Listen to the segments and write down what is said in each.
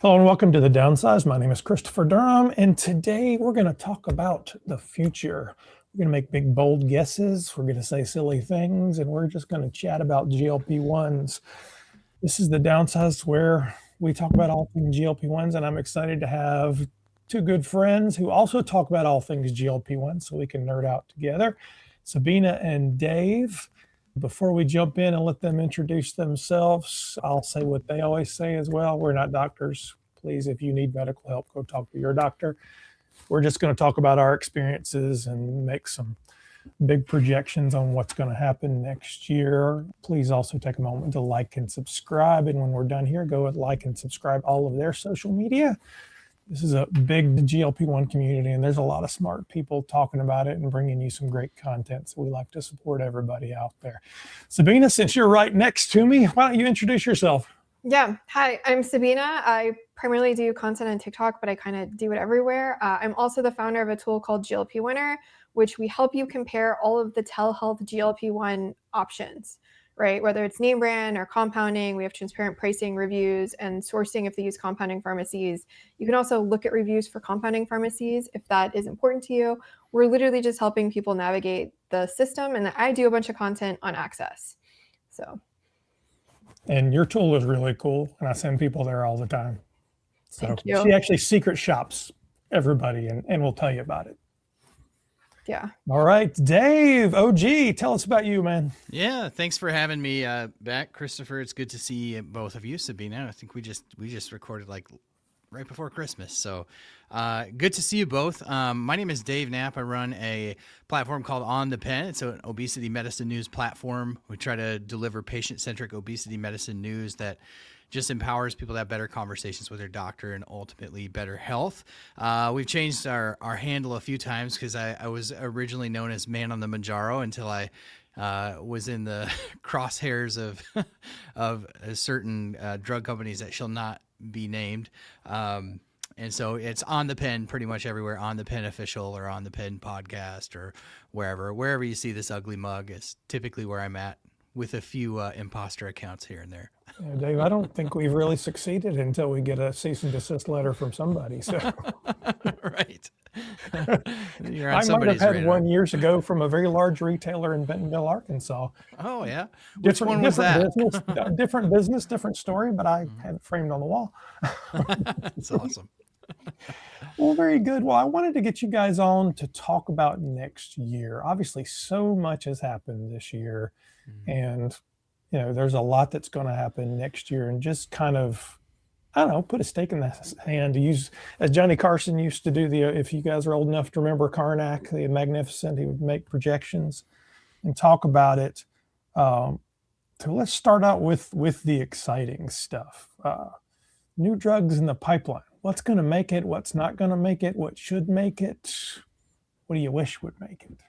Hello and welcome to the Downsized. My name is Christopher Durham, and today we're going to talk about the future. We're going to make big, bold guesses. We're going to say silly things, and we're just going to chat about GLP-1s. This is the Downsized where we talk about all things GLP-1s, and I'm excited to have two good friends who also talk about all things GLP-1 so we can nerd out together. Sabina and Dave. Before we jump in and let them introduce themselves, I'll say what they always say as well. We're not doctors. Please, if you need medical help, go talk to your doctor. We're just going to talk about our experiences and make some big projections on what's going to happen next year. Please also take a moment to like and subscribe. And when we're done here, go and like and subscribe all of their social media. This is a big GLP-1 community, and there's a lot of smart people talking about it and bringing you some great content. So we like to support everybody out there. Sabina, since you're right next to me, why don't you introduce yourself? Yeah. Hi, I'm Sabina. I primarily do content on TikTok, but I kind of do it everywhere. I'm also the founder of a tool called GLP Winner, which we help you compare all of the telehealth GLP-1 options, right? Whether it's name brand or compounding, we have transparent pricing, reviews, and sourcing if they use compounding pharmacies. You can also look at reviews for compounding pharmacies if that is important to you. We're literally just helping people navigate the system, and I do a bunch of content on access. So. And your tool is really cool, and I send people there all the time. So Thank you. she actually secret shops everybody, and we'll tell you about it. Yeah. All right, Dave, OG, tell us about you, man. Yeah, thanks for having me back, Christopher. It's good to see both of you, Sabina. I think we just recorded like right before Christmas, so good to see you both. My name is Dave Knapp. I run a platform called On the Pen. It's an obesity medicine news platform. We try to deliver patient-centric obesity medicine news that just empowers people to have better conversations with their doctor and ultimately better health. We've changed our handle a few times because I was originally known as Man on the Mounjaro until I was in the crosshairs of certain drug companies that shall not be named. And so it's On the Pen pretty much everywhere, On the Pen Official or On the Pen Podcast or wherever you see this ugly mug is typically where I'm at, with a few imposter accounts here and there. Yeah, Dave, I don't think we've really succeeded until we get a cease and desist letter from somebody. So Right. You're I on might somebody's have had radar. one years ago from a very large retailer in Bentonville, Arkansas. Oh yeah. Which Different, one was different that? business, different story, but I had it framed on the wall. That's awesome. Well, very good. Well, I wanted to get you guys on to talk about next year. Obviously, so much has happened this year, and there's a lot that's going to happen next year, and just kind of, I don't know, put a stake in the hand to use, as Johnny Carson used to do. If you guys are old enough to remember Karnak, the Magnificent, he would make projections and talk about it. So let's start out with the exciting stuff. New drugs in the pipeline. What's going to make it? What's not going to make it? What should make it? What do you wish would make it?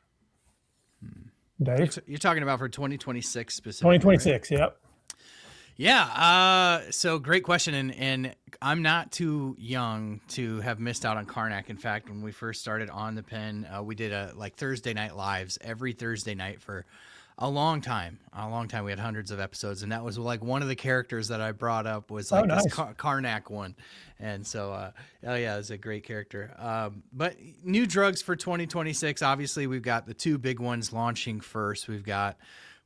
Dave? You're talking about for 2026 specifically. 2026, right? Yep. Yeah. So great question. And I'm not too young to have missed out on Karnak. In fact, when we first started On the Pen, we did like Thursday night lives every Thursday night for a long time. We had hundreds of episodes, and that was like one of the characters that I brought up was like nice. this Karnak one. And so, yeah, it's a great character. But new drugs for 2026, obviously we've got the two big ones launching first. We've got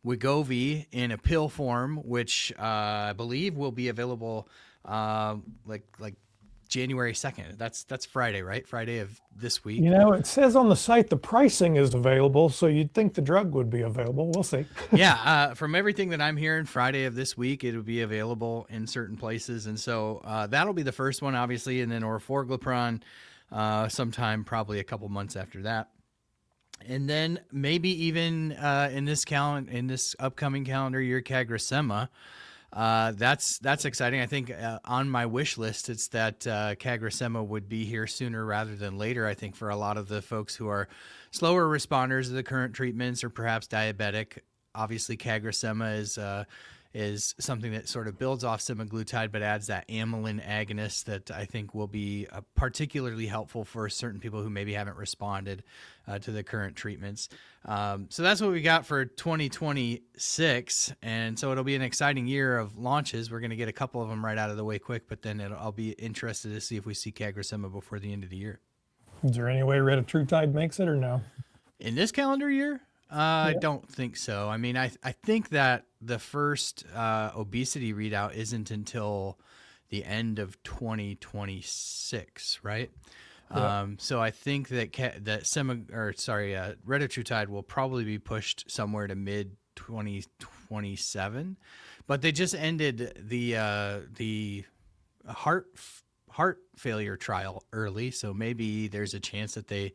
Wegovy in a pill form, which I believe will be available like January 2nd. That's Friday, right? Friday of this week. It says on the site the pricing is available, so you'd think the drug would be available. We'll see. Yeah, from everything that I'm hearing, Friday of this week, it'll be available in certain places. And so that'll be the first one, obviously, and then orforglipron sometime probably a couple months after that. And then maybe even in this upcoming calendar year, cagrisema. That's exciting. I think on my wish list, it's that cagrisema would be here sooner rather than later. I think for a lot of the folks who are slower responders to the current treatments or perhaps diabetic, obviously cagrisema is something that sort of builds off semaglutide, but adds that amylin agonist that I think will be particularly helpful for certain people who maybe haven't responded to the current treatments. So that's what we got for 2026. And so it'll be an exciting year of launches. We're going to get a couple of them right out of the way quick, but then I'll be interested to see if we see cagrisema before the end of the year. Is there any way retatrutide makes it or no? In this calendar year? I don't think so. I mean, I think that the first obesity readout isn't until the end of 2026, right? Yeah. So I think that retatrutide will probably be pushed somewhere to mid 2027, but they just ended the heart failure trial early, so maybe there's a chance that they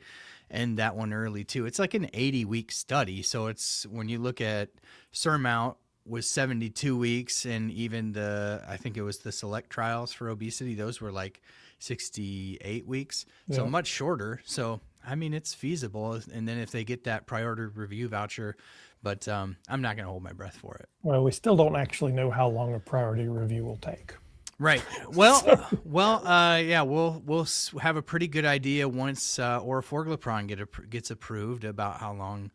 end that one early too. It's like an 80-week study, so it's, when you look at Surmount was 72 weeks, and even I think it was the select trials for obesity, those were like 68 weeks, so much shorter. So I mean, it's feasible, and then if they get that priority review voucher, but I'm not going to hold my breath for it. Well, we still don't actually know how long a priority review will take. Right. Well, yeah, we'll have a pretty good idea once orforglipron gets approved about how long,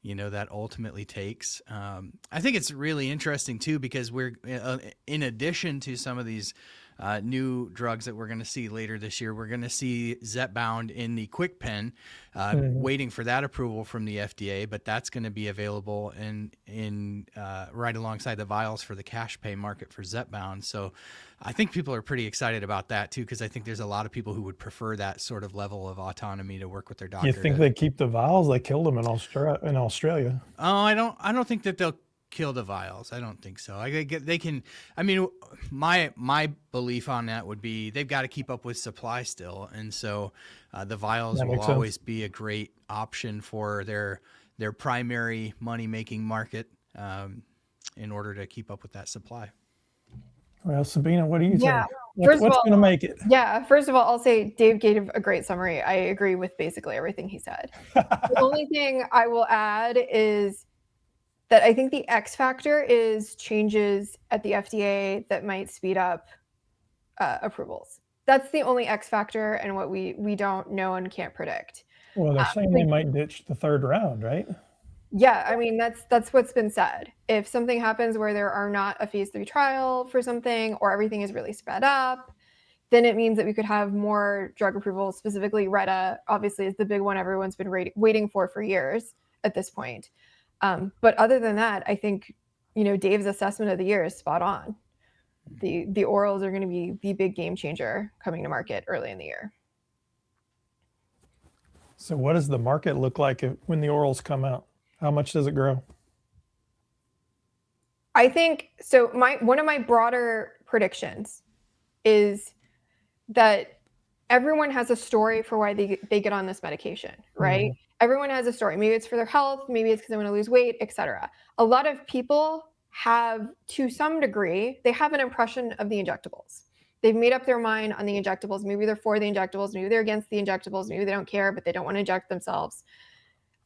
that ultimately takes. I think it's really interesting too, because we're in addition to some of these new drugs that we're going to see later this year, we're going to see Zepbound in the quick pen, waiting for that approval from the FDA, but that's going to be available in right alongside the vials for the cash pay market for Zepbound. So I think people are pretty excited about that too, because I think there's a lot of people who would prefer that sort of level of autonomy to work with their doctor. You think they keep the vials? They killed them in Australia. Oh, I don't think that they'll kill the vials. I don't think so. They can. I mean, my belief on that would be they've got to keep up with supply still, and so the vials will always be a great option for their primary money making market in order to keep up with that supply. Well, Sabina, what do you think? What's going to make it? Yeah, first of all, I'll say Dave gave a great summary. I agree with basically everything he said. The only thing I will add is that I think the X factor is changes at the FDA that might speed up approvals. That's the only X factor, and what we don't know and can't predict. Well, they're saying they might ditch the third round, right? Yeah, I mean, that's what's been said. If something happens where there are not a phase 3 trial for something, or everything is really sped up, then it means that we could have more drug approvals. Specifically, Reta obviously is the big one everyone's been waiting for years at this point. But other than that, I think, Dave's assessment of the year is spot on. The orals are going to be the big game changer coming to market early in the year. So what does the market look like when the orals come out? How much does it grow? I think so. One of my broader predictions is that everyone has a story for why they get on this medication, right? Mm-hmm. Everyone has a story. Maybe it's for their health, maybe it's because they want to lose weight, etc. A lot of people have, to some degree, they have an impression of the injectables. They've made up their mind on the injectables. Maybe they're for the injectables, maybe they're against the injectables, maybe they don't care, but they don't want to inject themselves.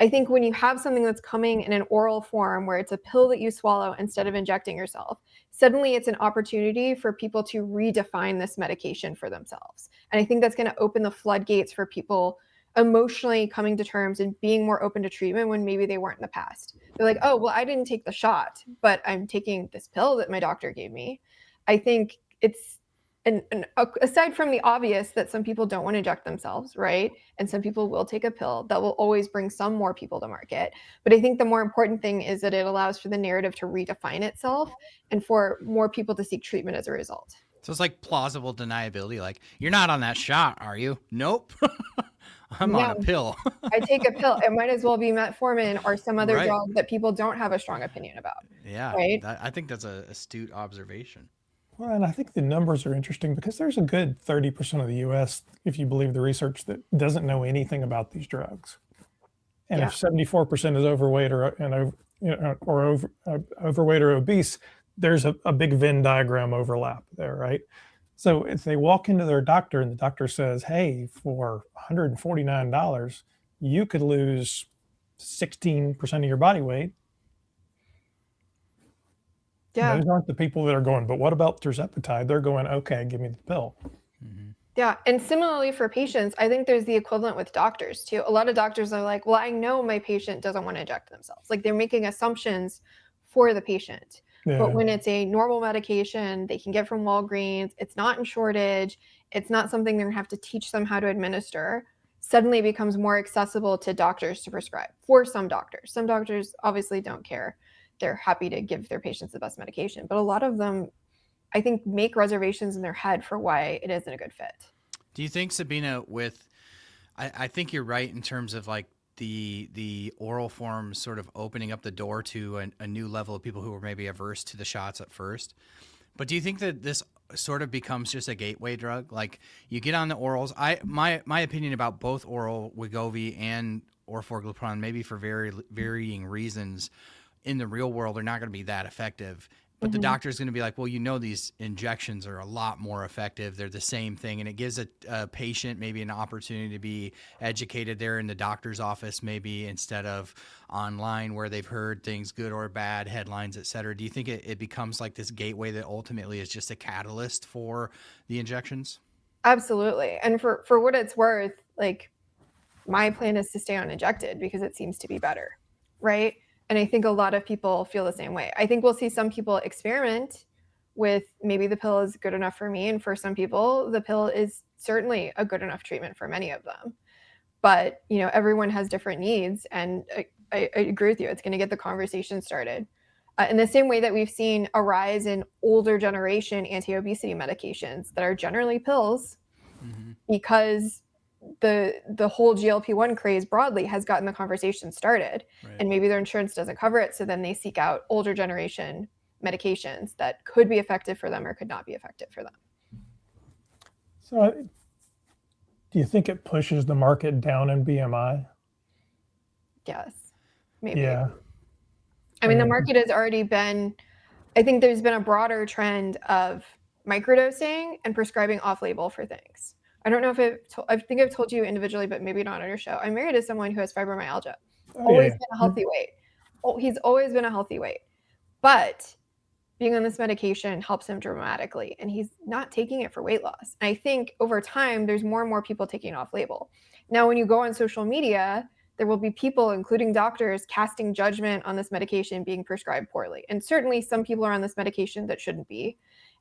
I think when you have something that's coming in an oral form where it's a pill that you swallow instead of injecting yourself, suddenly it's an opportunity for people to redefine this medication for themselves. And I think that's going to open the floodgates for people emotionally coming to terms and being more open to treatment when maybe they weren't in the past. They're like, oh, well, I didn't take the shot, but I'm taking this pill that my doctor gave me. I think it's, and aside from the obvious that some people don't want to inject themselves, right? And some people will take a pill, that will always bring some more people to market. But I think the more important thing is that it allows for the narrative to redefine itself and for more people to seek treatment as a result. So it's like plausible deniability. Like, you're not on that shot, are you? Nope. I'm on a pill. I take a pill. It might as well be metformin or some other drug that people don't have a strong opinion about. Yeah, right? I think that's an astute observation. Well, and I think the numbers are interesting because there's a good 30% of the U.S., if you believe the research, that doesn't know anything about these drugs. And if 74% is overweight overweight or obese, there's a big Venn diagram overlap there, right? So if they walk into their doctor and the doctor says, hey, for $149, you could lose 16% of your body weight. Yeah. Those aren't the people that are going, but what about tirzepatide? They're going, okay, give me the pill. Yeah. And similarly for patients, I think there's the equivalent with doctors too. A lot of doctors are like, well, I know my patient doesn't want to inject themselves. Like they're making assumptions for the patient. Yeah. But when it's a normal medication they can get from Walgreens, it's not in shortage, it's not something they're going to have to teach them how to administer, suddenly it becomes more accessible to doctors to prescribe for some doctors. Some doctors obviously don't care. They're happy to give their patients the best medication. But a lot of them, I think, make reservations in their head for why it isn't a good fit. Do you think, Sabina, I think you're right in terms of like the oral forms sort of opening up the door to a new level of people who were maybe averse to the shots at first. But do you think that this sort of becomes just a gateway drug? Like you get on the orals. My opinion about both oral Wegovy and orforglipron, maybe for varying reasons, in the real world are not going to be that effective. But the doctor's going to be like, well, these injections are a lot more effective. They're the same thing. And it gives a patient maybe an opportunity to be educated there in the doctor's office, maybe instead of online where they've heard things good or bad, headlines, et cetera. Do you think it becomes like this gateway that ultimately is just a catalyst for the injections? Absolutely. And for what it's worth, like my plan is to stay uninjected because it seems to be better, right? And I think a lot of people feel the same way. I think we'll see some people experiment with maybe the pill is good enough for me. And for some people, the pill is certainly a good enough treatment for many of them. But, everyone has different needs. And I agree with you. It's going to get the conversation started. In the same way that we've seen a rise in older generation anti-obesity medications that are generally pills because the whole GLP-1 craze broadly has gotten the conversation started. Right. And maybe their insurance doesn't cover it. So then they seek out older generation medications that could be effective for them or could not be effective for them. So do you think it pushes the market down in BMI? Yes, maybe. Yeah. I mean, the market has already been, I think there's been a broader trend of microdosing and prescribing off-label for things. I don't know if I think I've told you individually, but maybe not on your show. I'm married to someone who has fibromyalgia. Always been a healthy weight. Oh, he's always been a healthy weight. But being on this medication helps him dramatically, and he's not taking it for weight loss. And I think over time, there's more and more people taking it off-label. Now, when you go on social media, there will be people, including doctors, casting judgment on this medication being prescribed poorly. And certainly some people are on this medication that shouldn't be.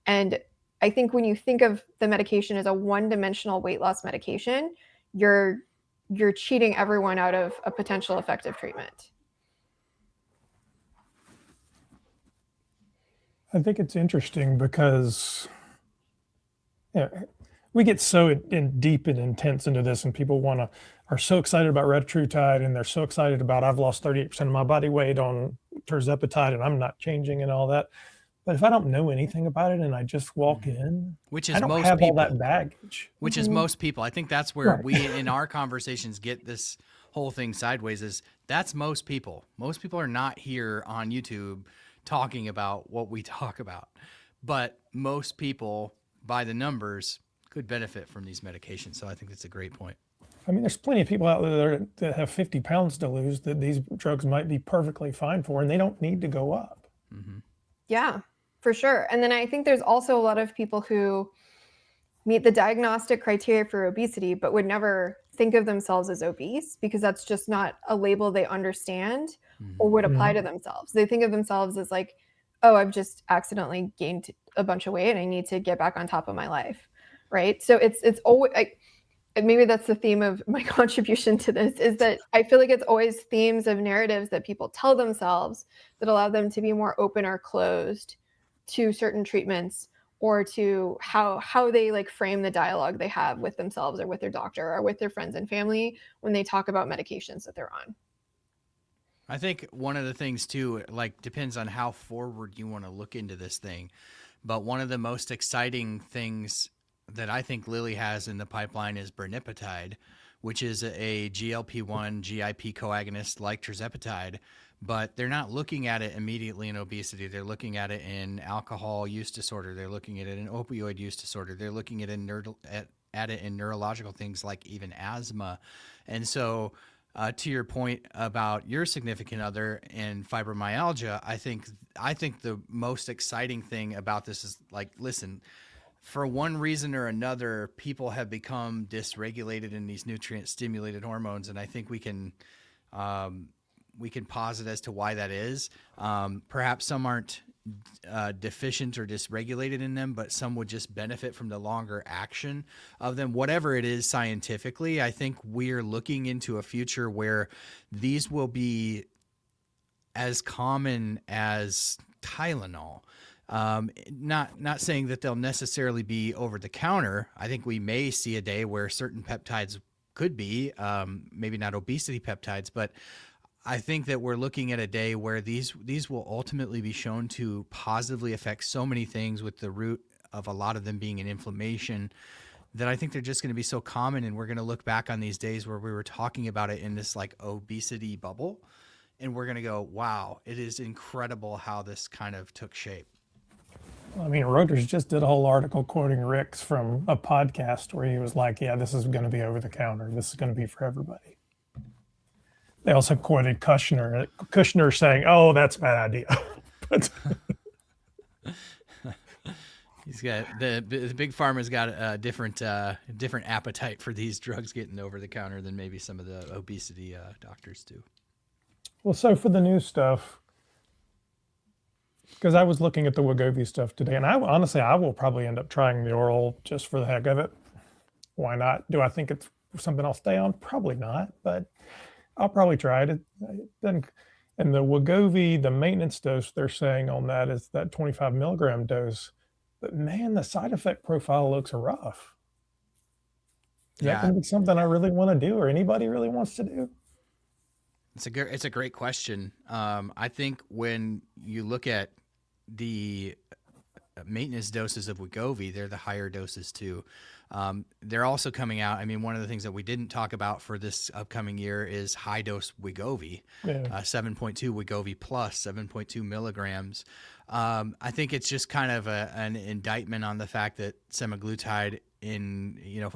And I think when you think of the medication as a one-dimensional weight loss medication, you're cheating everyone out of a potential effective treatment. I think it's interesting because we get so deep and intense into this, and people are so excited about retatrutide, and they're so excited about I've lost 38% of my body weight on tirzepatide, and I'm not changing and all that. But if I don't know anything about it and I just walk in, which is I don't most have people, all that baggage. Which is most people. I think that's where Right. we in our conversations get this whole thing sideways. Is that's most people. Most people are not here on YouTube talking about what we talk about, but most people, by the numbers, could benefit from these medications. So I think that's a great point. I mean, there's plenty of people out there that have 50 pounds to lose that these drugs might be perfectly fine for, and they don't need to go up. Yeah, for sure. And then I think there's also a lot of people who meet the diagnostic criteria for obesity, but would never think of themselves as obese because that's just not a label they understand or would apply to themselves. They think of themselves as like, oh, I've just accidentally gained a bunch of weight and I need to get back on top of my life, right? So it's always, maybe that's the theme of my contribution to this, is that I feel like it's always themes of narratives that people tell themselves that allow them to be more open or closed to certain treatments or to how they like frame the dialogue they have with themselves or with their doctor or with their friends and family when they talk about medications that they're on. I think one of the things too, like depends on how forward you want to look into this thing. But one of the most exciting things that I think Lilly has in the pipeline is brenipatide, which is a GLP-1 GIP coagonist like tirzepatide, but they're not looking at it immediately in obesity. They're looking at it in alcohol use disorder. They're looking at it in opioid use disorder. They're looking at it in neurological things like even asthma. And so to your point about your significant other and fibromyalgia, I think the most exciting thing about this is, like, listen, for one reason or another, people have become dysregulated in these nutrient stimulated hormones, and I think we can posit as to why that is. Perhaps some aren't deficient or dysregulated in them, but some would just benefit from the longer action of them. Whatever it is scientifically, I think we're looking into a future where these will be as common as Tylenol. Not saying that they'll necessarily be over the counter. I think we may see a day where certain peptides could be, maybe not obesity peptides, but I think that we're looking at a day where these will ultimately be shown to positively affect so many things, with the root of a lot of them being an inflammation, that I think they're just going to be so common. And we're going to look back on these days where we were talking about it in this like obesity bubble, and we're going to go, wow, it is incredible how this kind of took shape. I mean, Reuters just did a whole article quoting Rick's from a podcast where he was like, yeah, this is going to be over the counter. This is going to be for everybody. They also quoted Kushner saying, oh, that's a bad idea. But He's got the big pharma's got a different appetite for these drugs getting over the counter than maybe some of the obesity doctors do. well, so for the new stuff, because I was looking at the Wegovy stuff today, and I will probably end up trying the oral just for the heck of it. Why not? Do I think it's something I'll stay on? Probably not, but I'll probably try it. Then, and the Wegovy, the maintenance dose they're saying on that is that 25 milligram dose. But man, the side effect profile looks rough. Is that going to be something I really want to do, or anybody really wants to do? It's a great question. I think when you look at the maintenance doses of Wegovy, they're the higher doses too. They're also coming out. I mean, one of the things that we didn't talk about for this upcoming year is high dose Wegovy, 7.2 Wegovy plus 7.2 milligrams. I think it's just kind of an indictment on the fact that semaglutide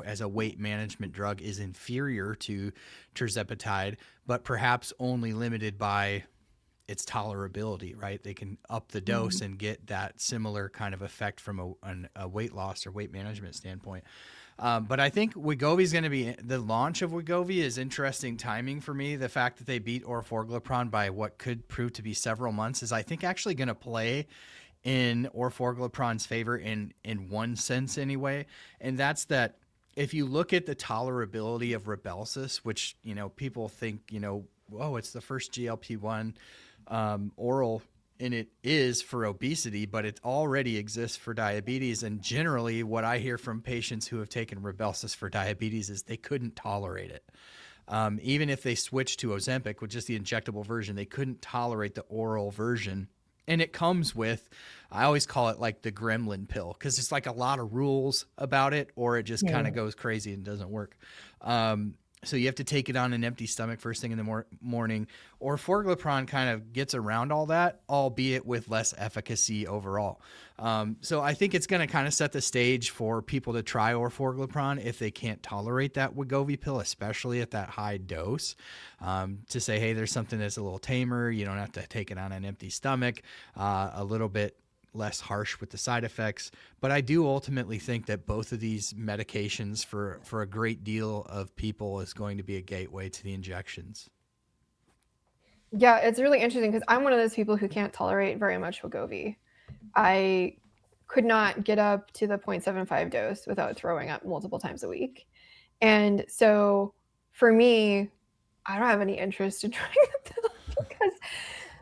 as a weight management drug is inferior to tirzepatide, but perhaps only limited by its tolerability, right? They can up the dose and get that similar kind of effect from a weight loss or weight management standpoint. But I think Wegovy is going to be, the launch of Wegovy is interesting timing for me. The fact that they beat orforglipron by what could prove to be several months is, I think, actually going to play in orforglipron's favor in one sense anyway. And that's that if you look at the tolerability of Rybelsus, which, people think, it's the first GLP-1 oral, and it is for obesity, but it already exists for diabetes. And generally what I hear from patients who have taken Rybelsus for diabetes is they couldn't tolerate it. Even if they switched to Ozempic, which is the injectable version, they couldn't tolerate the oral version. And it comes with, I always call it like the gremlin pill, because it's like a lot of rules about it, or it just kind of goes crazy and doesn't work. So you have to take it on an empty stomach first thing in the morning. Orforglipron kind of gets around all that, albeit with less efficacy overall. So I think it's going to kind of set the stage for people to try orforglipron if they can't tolerate that Wegovy pill, especially at that high dose, to say, hey, there's something that's a little tamer. You don't have to take it on an empty stomach, a little bit less harsh with the side effects. But I do ultimately think that both of these medications for a great deal of people is going to be a gateway to the injections. Yeah, it's really interesting because I'm one of those people who can't tolerate very much Wegovy. I could not get up to the 0.75 dose without throwing up multiple times a week. And so for me, I don't have any interest in trying the pill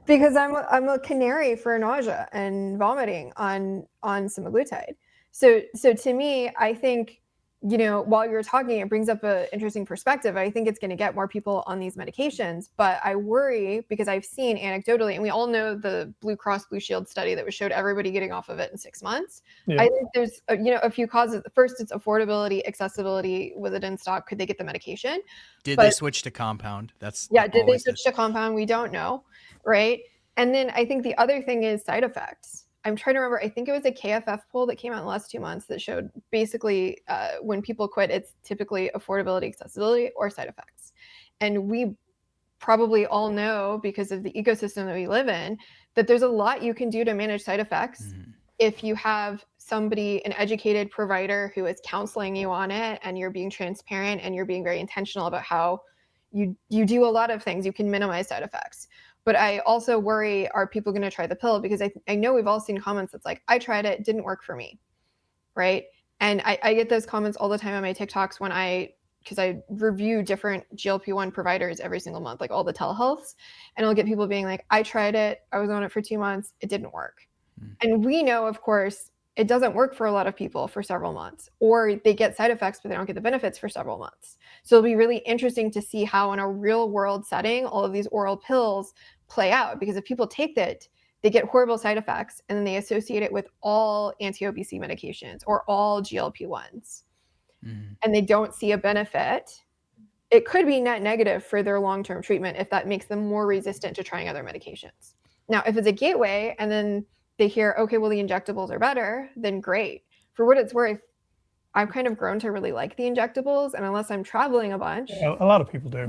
because I'm a canary for nausea and vomiting on semaglutide. So to me, I think, while you're talking, it brings up an interesting perspective. I think it's going to get more people on these medications, but I worry because I've seen anecdotally, and we all know the Blue Cross Blue Shield study that showed everybody getting off of it in 6 months. Yeah. I think there's a few causes. First, it's affordability, accessibility. Was it in stock? Could they get the medication? Did they switch to compound? Did they switch to compound? We don't know, right? And then I think the other thing is side effects. I'm trying to remember, I think it was a KFF poll that came out in the last 2 months that showed basically when people quit, it's typically affordability, accessibility, or side effects. And we probably all know, because of the ecosystem that we live in, that there's a lot you can do to manage side effects if you have somebody, an educated provider who is counseling you on it, and you're being transparent and you're being very intentional about how you do a lot of things. You can minimize side effects. But I also worry, are people going to try the pill? Because I know we've all seen comments that's like, I tried it, didn't work for me, right? And I get those comments all the time on my TikToks because I review different GLP-1 providers every single month, like all the telehealths. And I'll get people being like, I tried it, I was on it for 2 months, it didn't work. And we know, of course, it doesn't work for a lot of people for several months, or they get side effects, but they don't get the benefits for several months. So it'll be really interesting to see how in a real world setting, all of these oral pills play out, because if people take that, they get horrible side effects, and then they associate it with all anti-obesity medications or all GLP-1s, and they don't see a benefit. It could be net negative for their long-term treatment if that makes them more resistant to trying other medications. Now, if it's a gateway and then they hear, okay, well, the injectables are better, then great. For what it's worth, I've kind of grown to really like the injectables, and unless I'm traveling a bunch, Yeah, a lot of people do.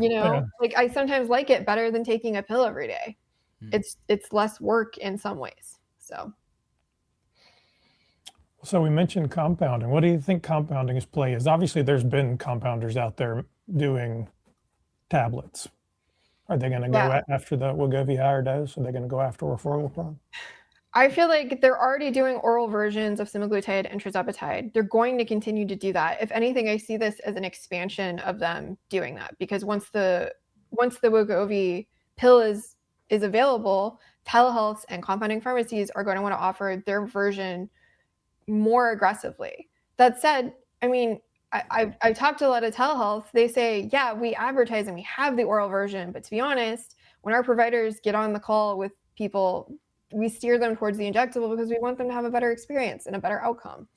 like I sometimes like it better than taking a pill every day. It's less work in some ways. So we mentioned compounding. What do you think compounding's play is? Obviously, there's been compounders out there doing tablets. Are they going to go after the Wegovy higher dose? Are they going to go after orforglipron? I feel like they're already doing oral versions of semaglutide and tirzepatide. They're going to continue to do that. If anything, I see this as an expansion of them doing that, because once the Wegovy pill is available, telehealths and compounding pharmacies are going to want to offer their version more aggressively. That said, I mean, I've talked to a lot of telehealth. They say, yeah, we advertise and we have the oral version, but to be honest, when our providers get on the call with people, we steer them towards the injectable because we want them to have a better experience and a better outcome.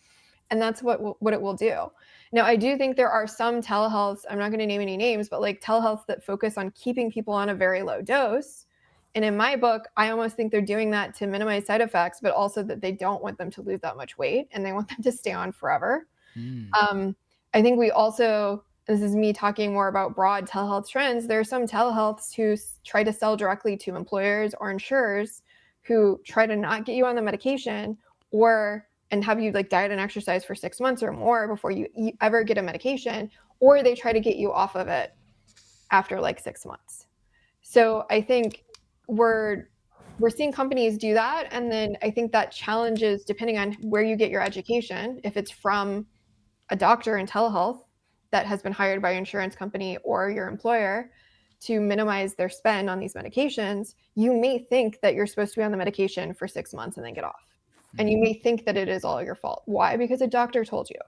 And that's what it will do. Now, I do think there are some telehealths, I'm not going to name any names, but like telehealths that focus on keeping people on a very low dose. And in my book, I almost think they're doing that to minimize side effects, but also that they don't want them to lose that much weight and they want them to stay on forever. I think we also, this is me talking more about broad telehealth trends, there are some telehealths who try to sell directly to employers or insurers who try to not get you on the medication and have you like diet and exercise for 6 months or more before you ever get a medication, or they try to get you off of it after like 6 months. So I think we're seeing companies do that. And then I think that challenges, depending on where you get your education, if it's from a doctor in telehealth that has been hired by an insurance company or your employer to minimize their spend on these medications, you may think that you're supposed to be on the medication for 6 months and then get off. And you may think that it is all your fault. Why? Because a doctor told you,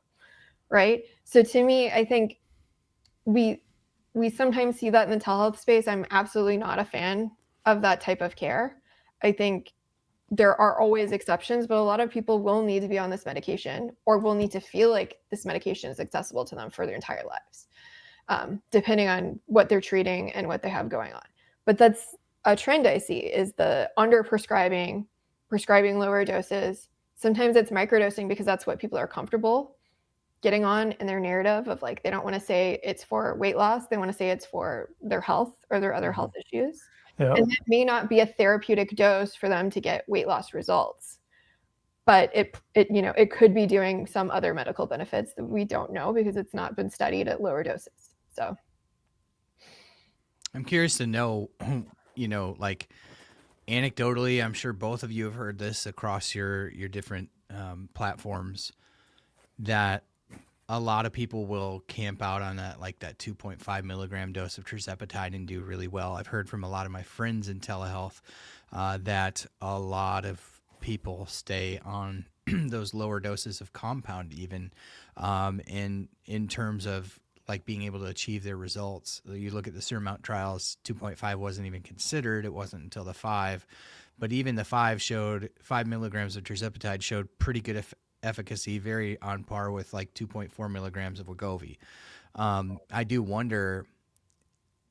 right? So to me, I think we sometimes see that in the telehealth space. I'm absolutely not a fan of that type of care. I think there are always exceptions, but a lot of people will need to be on this medication or will need to feel like this medication is accessible to them for their entire lives, depending on what they're treating and what they have going on. But that's a trend I see, is the under-prescribing, prescribing lower doses. Sometimes it's microdosing because that's what people are comfortable getting on in their narrative of like, they don't want to say it's for weight loss. They want to say it's for their health or their other health issues. Yeah. And that may not be a therapeutic dose for them to get weight loss results, but it could be doing some other medical benefits that we don't know because it's not been studied at lower doses. So I'm curious to know, like anecdotally, I'm sure both of you have heard this across your different platforms, that a lot of people will camp out on that 2.5 milligram dose of tirzepatide and do really well. I've heard from a lot of my friends in telehealth that a lot of people stay on those lower doses of compound, even in terms of like being able to achieve their results. You look at the Surmount trials, 2.5 wasn't even considered. It wasn't until the 5, but even the 5 milligrams of tirzepatide showed pretty good efficacy, very on par with like 2.4 milligrams of Wegovy. I do wonder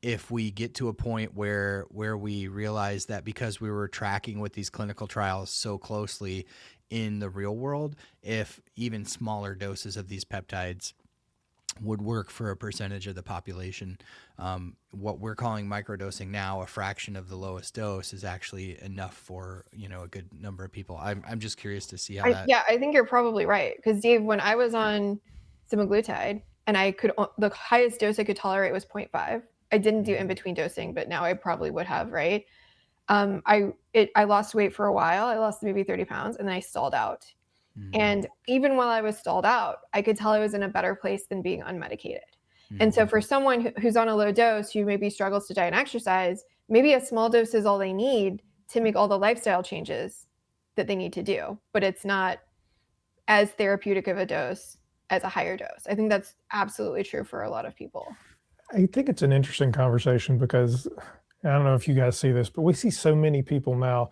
if we get to a point where we realize that because we were tracking with these clinical trials so closely in the real world, if even smaller doses of these peptides would work for a percentage of the population. What we're calling microdosing now, a fraction of the lowest dose, is actually enough for, a good number of people. I'm just curious to see how that. Yeah, I think you're probably right. Because Dave, when I was on semaglutide and the highest dose I could tolerate was 0.5. I didn't do in between dosing, but now I probably would have, right? I lost weight for a while. I lost maybe 30 pounds and then I stalled out. And even while I was stalled out, I could tell I was in a better place than being unmedicated. And so for someone who's on a low dose, who maybe struggles to diet and exercise, maybe a small dose is all they need to make all the lifestyle changes that they need to do, but it's not as therapeutic of a dose as a higher dose. I think that's absolutely true for a lot of people. I think it's an interesting conversation because I don't know if you guys see this, but we see so many people now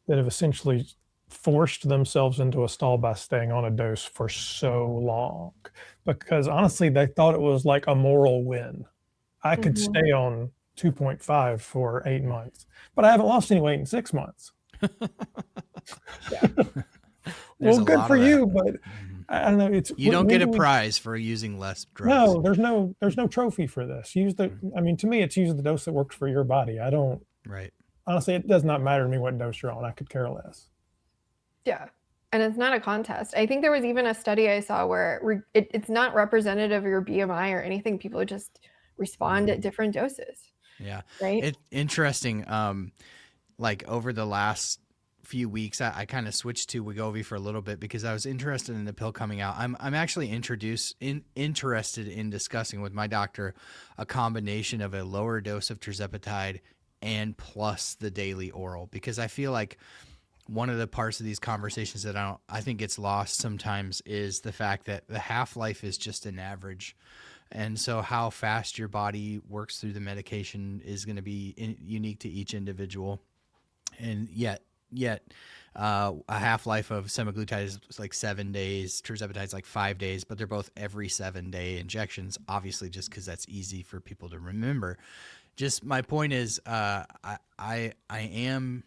that have essentially forced themselves into a stall by staying on a dose for so long because honestly, they thought it was like a moral win. I could stay on 2.5 for 8 months, but I haven't lost any weight in 6 months. Well, good for you, but I don't know. You don't get a prize for using less drugs. No, there's no trophy for this. I mean, to me, it's use the dose that works for your body. I don't. Right. Honestly, it does not matter to me what dose you're on. I could care less. Yeah. And it's not a contest. I think there was even a study I saw where it's not representative of your BMI or anything. People just respond at different doses. Yeah. Right. It's interesting. Like over the last few weeks, I kind of switched to Wegovy for a little bit because I was interested in the pill coming out. I'm actually interested in discussing with my doctor a combination of a lower dose of tirzepatide and plus the daily oral, because I feel like one of the parts of these conversations that I think gets lost sometimes is the fact that the half-life is just an average. And so how fast your body works through the medication is going to be unique to each individual. And yet a half-life of semaglutide is like 7 days. Tirzepatide is like 5 days, but they're both every 7-day injections, obviously, just because that's easy for people to remember. Just my point is, I am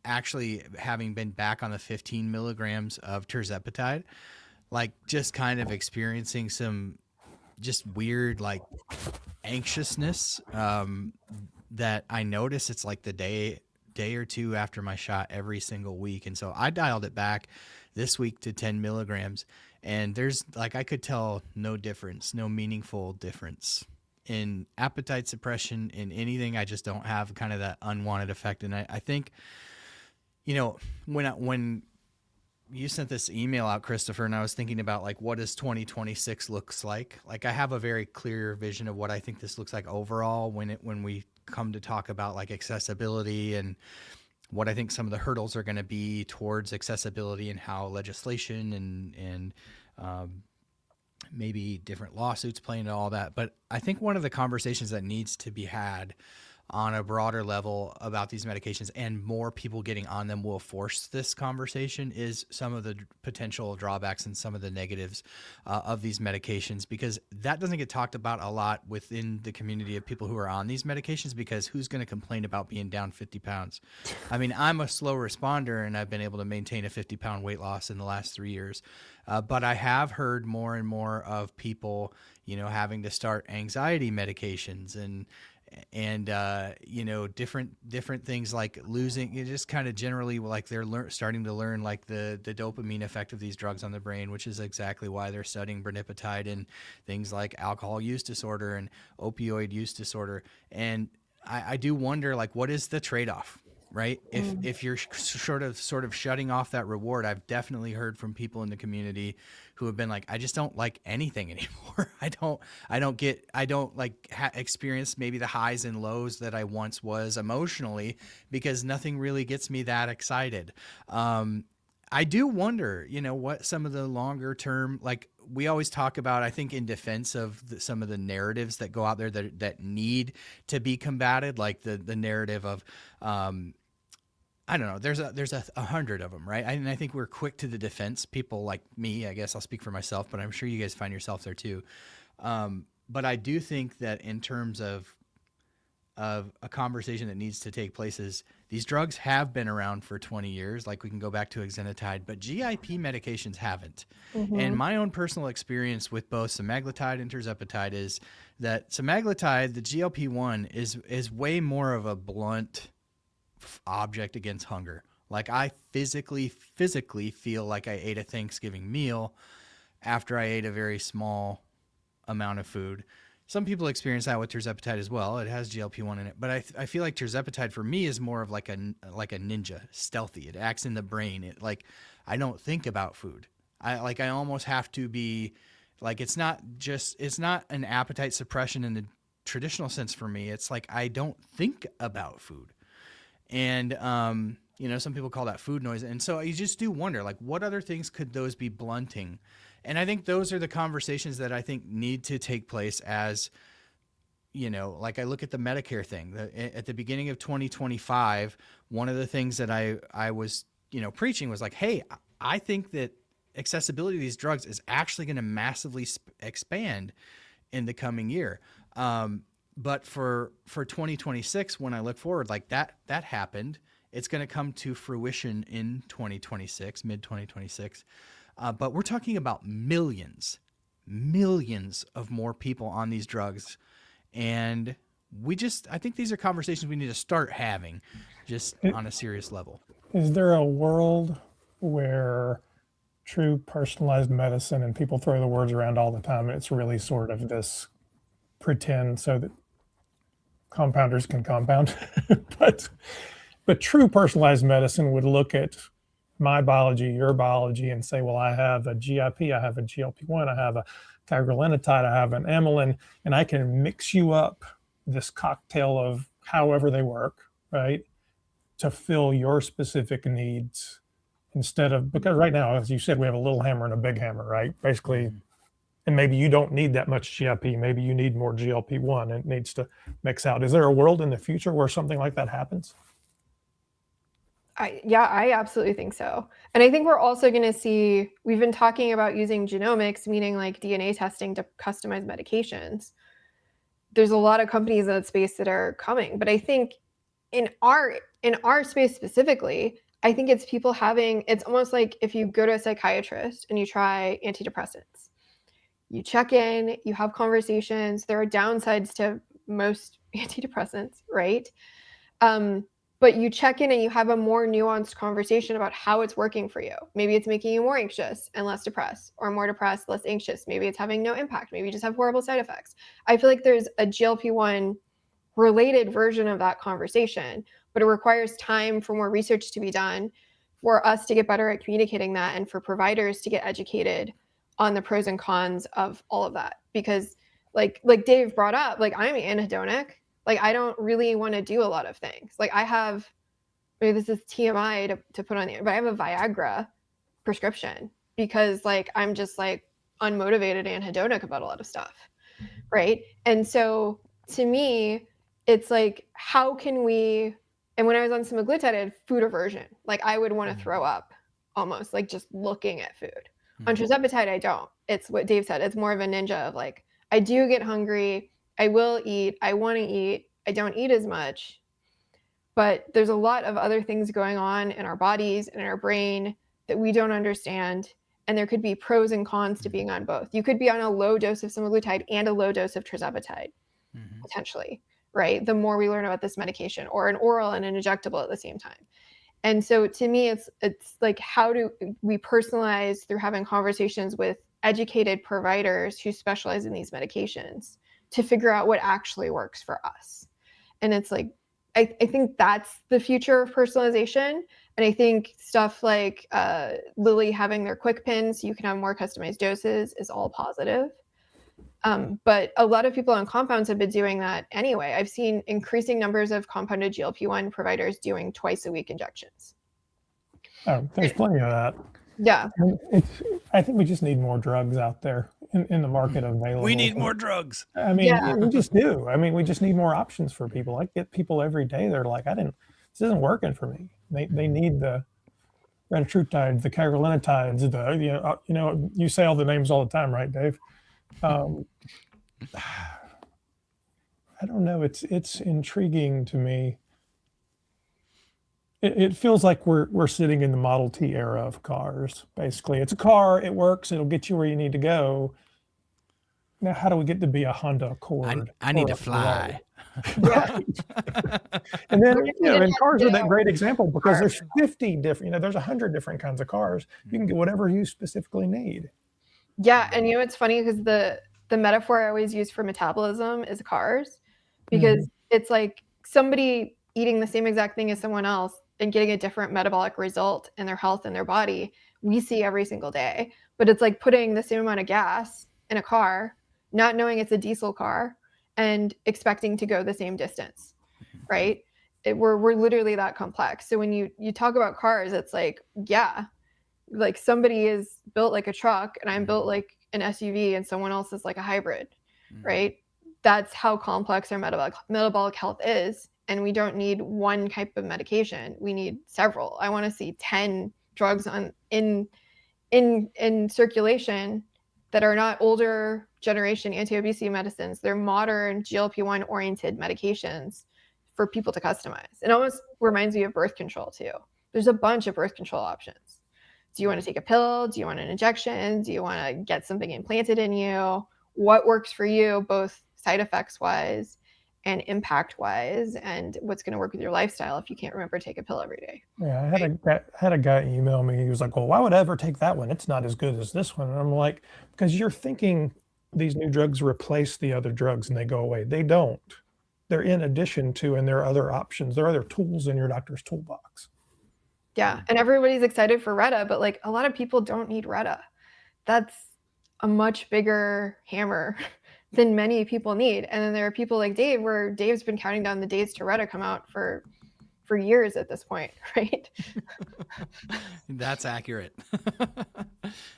actually, having been back on the 15 milligrams of tirzepatide, like just kind of experiencing some just weird like anxiousness that I notice. It's like the day or two after my shot every single week. And so I dialed it back this week to 10 milligrams. And there's like, I could tell no difference, no meaningful difference in appetite suppression, in anything. I just don't have kind of that unwanted effect. And I think, when you sent this email out, Christopher, and I was thinking about like, what does 2026 looks like? Like I have a very clear vision of what I think this looks like overall when we come to talk about like accessibility and what I think some of the hurdles are going to be towards accessibility and how legislation and maybe different lawsuits play into all that. But I think one of the conversations that needs to be had on a broader level about these medications, and more people getting on them will force this conversation, is some of the potential drawbacks and some of the negatives of these medications, because that doesn't get talked about a lot within the community of people who are on these medications, because who's going to complain about being down 50 pounds? I mean, I'm a slow responder and I've been able to maintain a 50-pound weight loss in the last 3 years. But I have heard more and more of people, having to start anxiety medications and different things like losing, just kind of generally like they're starting to learn like the dopamine effect of these drugs on the brain, which is exactly why they're studying brenipatide and things like alcohol use disorder and opioid use disorder. And I do wonder, like, what is the trade-off? Right? If you're sort of shutting off that reward, I've definitely heard from people in the community who have been like, I just don't like anything anymore. I don't experience maybe the highs and lows that I once was emotionally, because nothing really gets me that excited. I do wonder, what some of the longer term, like we always talk about, I think in defense of some of the narratives that go out there that need to be combated, like the narrative of, I don't know, there's 100 of them, right? And I think we're quick to the defense, people like me, I guess I'll speak for myself, but I'm sure you guys find yourself there too. But I do think that in terms of of a conversation that needs to take place is these drugs have been around for 20 years. Like we can go back to exenatide, but GIP medications haven't. And my own personal experience with both semaglutide and tirzepatide is that semaglutide, the GLP-1, is way more of a blunt object against hunger. Like I physically feel like I ate a Thanksgiving meal after I ate a very small amount of food. Some people experience that with tirzepatide as well. It has GLP-1 in it, but I feel like tirzepatide for me is more of like a ninja, stealthy. It acts in the brain. It like I don't think about food. I almost have to be like it's not an appetite suppression in the traditional sense for me. It's like I don't think about food. And some people call that food noise. And so you just do wonder, like, what other things could those be blunting? And I think those are the conversations that I think need to take place as, like I look at the Medicare thing. At the beginning of 2025, one of the things that I was, preaching was like, hey, I think that accessibility to these drugs is actually going to massively expand in the coming year. But for 2026, when I look forward, like that happened, it's going to come to fruition in 2026, mid 2026. But we're talking about millions of more people on these drugs. And I think these are conversations we need to start having just on a serious level. Is there a world where true personalized medicine, and people throw the words around all the time, it's really sort of this pretend so that compounders can compound, but true personalized medicine would look at my biology, your biology, and say, well, I have a GIP, I have a GLP-1, I have a cagrilintide, I have an amylin, and I can mix you up this cocktail of however they work, right, to fill your specific needs instead of, because right now, as you said, we have a little hammer and a big hammer, right? Basically, and maybe you don't need that much GIP, maybe you need more GLP-1, and it needs to mix out. Is there a world in the future where something like that happens? I absolutely think so. And I think we're also going to see, we've been talking about using genomics, meaning like DNA testing to customize medications. There's a lot of companies in that space that are coming, but I think in our space specifically, I think it's people it's almost like if you go to a psychiatrist and you try antidepressants, you check in, you have conversations. There are downsides to most antidepressants, right? But you check in and you have a more nuanced conversation about how it's working for you. Maybe it's making you more anxious and less depressed, or more depressed, less anxious. Maybe it's having no impact. Maybe you just have horrible side effects. I feel like there's a GLP-1 related version of that conversation, but it requires time for more research to be done, for us to get better at communicating that, and for providers to get educated on the pros and cons of all of that. Because like Dave brought up, like I'm anhedonic. Like I don't really want to do a lot of things. Like maybe this is TMI to put on the, but I have a Viagra prescription because like I'm just like unmotivated and anhedonic about a lot of stuff, right? And so to me, it's like, how can we, and when I was on semaglutide, I had food aversion. Like I would want to throw up almost, like just looking at food. On tirzepatide, I don't. It's what Dave said. It's more of a ninja of like, I do get hungry. I will eat. I want to eat. I don't eat as much. But there's a lot of other things going on in our bodies and in our brain that we don't understand. And there could be pros and cons to being on both. You could be on a low dose of semaglutide and a low dose of tirzepatide, potentially, right? The more we learn about this medication, or an oral and an injectable at the same time. And so to me, it's like, how do we personalize through having conversations with educated providers who specialize in these medications to figure out what actually works for us? And it's like, I think that's the future of personalization. And I think stuff like Lilly having their quick pins, so you can have more customized doses, is all positive. But a lot of people on compounds have been doing that anyway. I've seen increasing numbers of compounded GLP-1 providers doing twice-a-week injections. Oh, there's plenty of that. Yeah. I think we just need more drugs out there in the market available. We need more drugs. I mean, we just do. I mean, we just need more options for people. I get people every day. They're like, this isn't working for me. They need the retatrutide, the cagrilintide, you say all the names all the time, right, Dave? I don't know. It's intriguing to me. It feels like we're sitting in the Model T era of cars. Basically, it's a car. It works. It'll get you where you need to go. Now, how do we get to be a Honda Accord I need or to a Ferrari? fly. Yeah. And then, We're just gonna and have cars to are get that great example because car. there's 50 different, there's 100 different kinds of cars. You can get whatever you specifically need. Yeah, and it's funny because the metaphor I always use for metabolism is cars, because it's like somebody eating the same exact thing as someone else and getting a different metabolic result in their health and their body. We see every single day, but it's like putting the same amount of gas in a car, not knowing it's a diesel car, and expecting to go the same distance, right? We're literally that complex. So when you talk about cars, it's like, yeah, like somebody is built like a truck and I'm built like an SUV and someone else is like a hybrid, right? That's how complex our metabolic health is. And we don't need one type of medication. We need several. I want to see 10 drugs in circulation that are not older generation anti-obesity medicines. They're modern GLP-1 oriented medications for people to customize. It almost reminds me of birth control too. There's a bunch of birth control options. Do you want to take a pill? Do you want an injection? Do you want to get something implanted in you? What works for you, both side effects wise and impact wise, and what's going to work with your lifestyle if you can't remember to take a pill every day? Yeah, I had a guy email me. He was like, "Well, why would I ever take that one? It's not as good as this one." And I'm like, "Because you're thinking these new drugs replace the other drugs and they go away. They don't. They're in addition to, and there are other options. There are other tools in your doctor's toolbox." Yeah, and everybody's excited for Retta, but like a lot of people don't need Retta. That's a much bigger hammer than many people need. And then there are people like Dave, where Dave's been counting down the days to Retta come out for years at this point, right? That's accurate.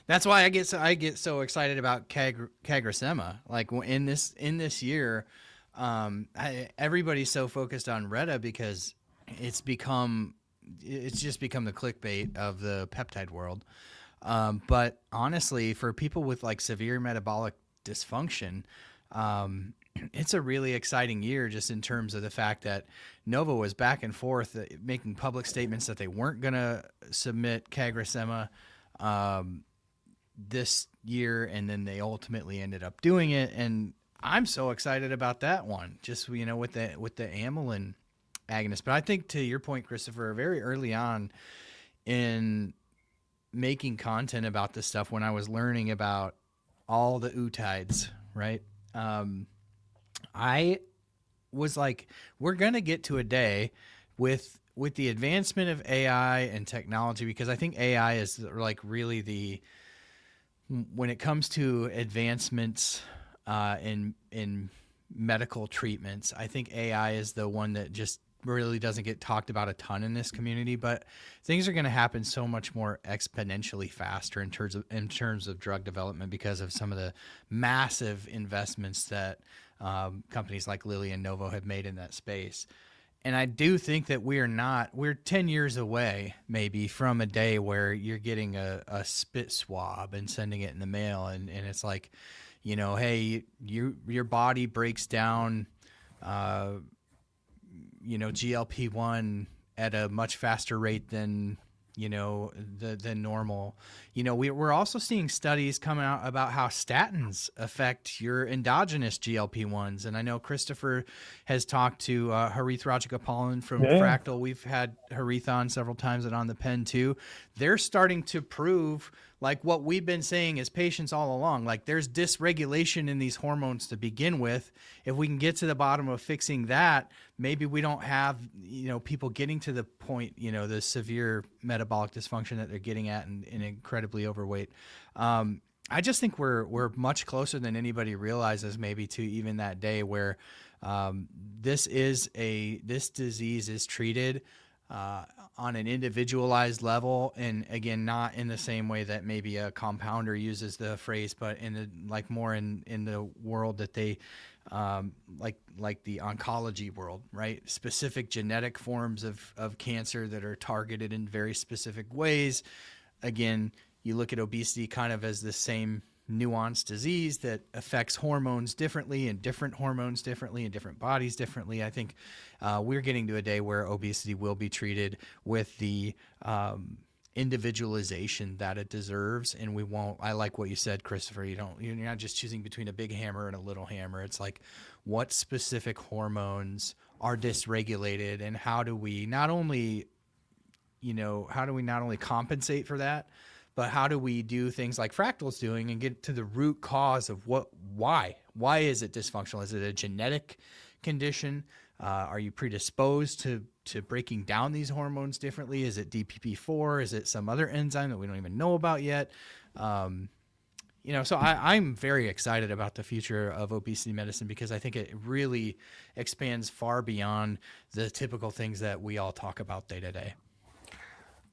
That's why I get so excited about cagrisema. Like in this year, everybody's so focused on Retta because it's just become the clickbait of the peptide world. But honestly, for people with like severe metabolic dysfunction, it's a really exciting year just in terms of the fact that Novo was back and forth making public statements that they weren't going to submit cagrisema this year, and then they ultimately ended up doing it. And I'm so excited about that one, just with the amylin agonist. But I think, to your point, Christopher, very early on in making content about this stuff, when I was learning about all the utides, right? I was like, we're going to get to a day with the advancement of AI and technology, because I think AI is like really when it comes to advancements in medical treatments, I think AI is the one that just really doesn't get talked about a ton in this community, but things are going to happen so much more exponentially faster in terms of drug development because of some of the massive investments that companies like Lilly and Novo have made in that space. And I do think that we're 10 years away maybe from a day where you're getting a spit swab and sending it in the mail. And it's like, hey, your body breaks down, GLP-1 at a much faster rate than, than normal. We're also seeing studies coming out about how statins affect your endogenous GLP-1s. And I know Christopher has talked to Harith Rajagopalan from Fractal. We've had Harith on several times and on the pen too. They're starting to prove like what we've been saying as patients all along, like there's dysregulation in these hormones to begin with. If we can get to the bottom of fixing that, maybe we don't have, people getting to the point, the severe metabolic dysfunction that they're getting at and incredibly overweight. I just think we're much closer than anybody realizes maybe to even that day where this disease is treated on an individualized level, and again, not in the same way that maybe a compounder uses the phrase, but more in the world that they like the oncology world, right? Specific genetic forms of cancer that are targeted in very specific ways. Again, you look at obesity kind of as the same nuanced disease that affects hormones differently and different hormones differently and different bodies differently. I think we're getting to a day where obesity will be treated with the individualization that it deserves, and we won't. I like what you said, Christopher. You're not just choosing between a big hammer and a little hammer. It's like, what specific hormones are dysregulated, and how do we not only compensate for that, but how do we do things like Fractal's doing and get to the root cause of why is it dysfunctional? Is it a genetic condition? Are you predisposed to breaking down these hormones differently? Is it DPP4? Is it some other enzyme that we don't even know about yet? So I'm very excited about the future of obesity medicine, because I think it really expands far beyond the typical things that we all talk about day to day.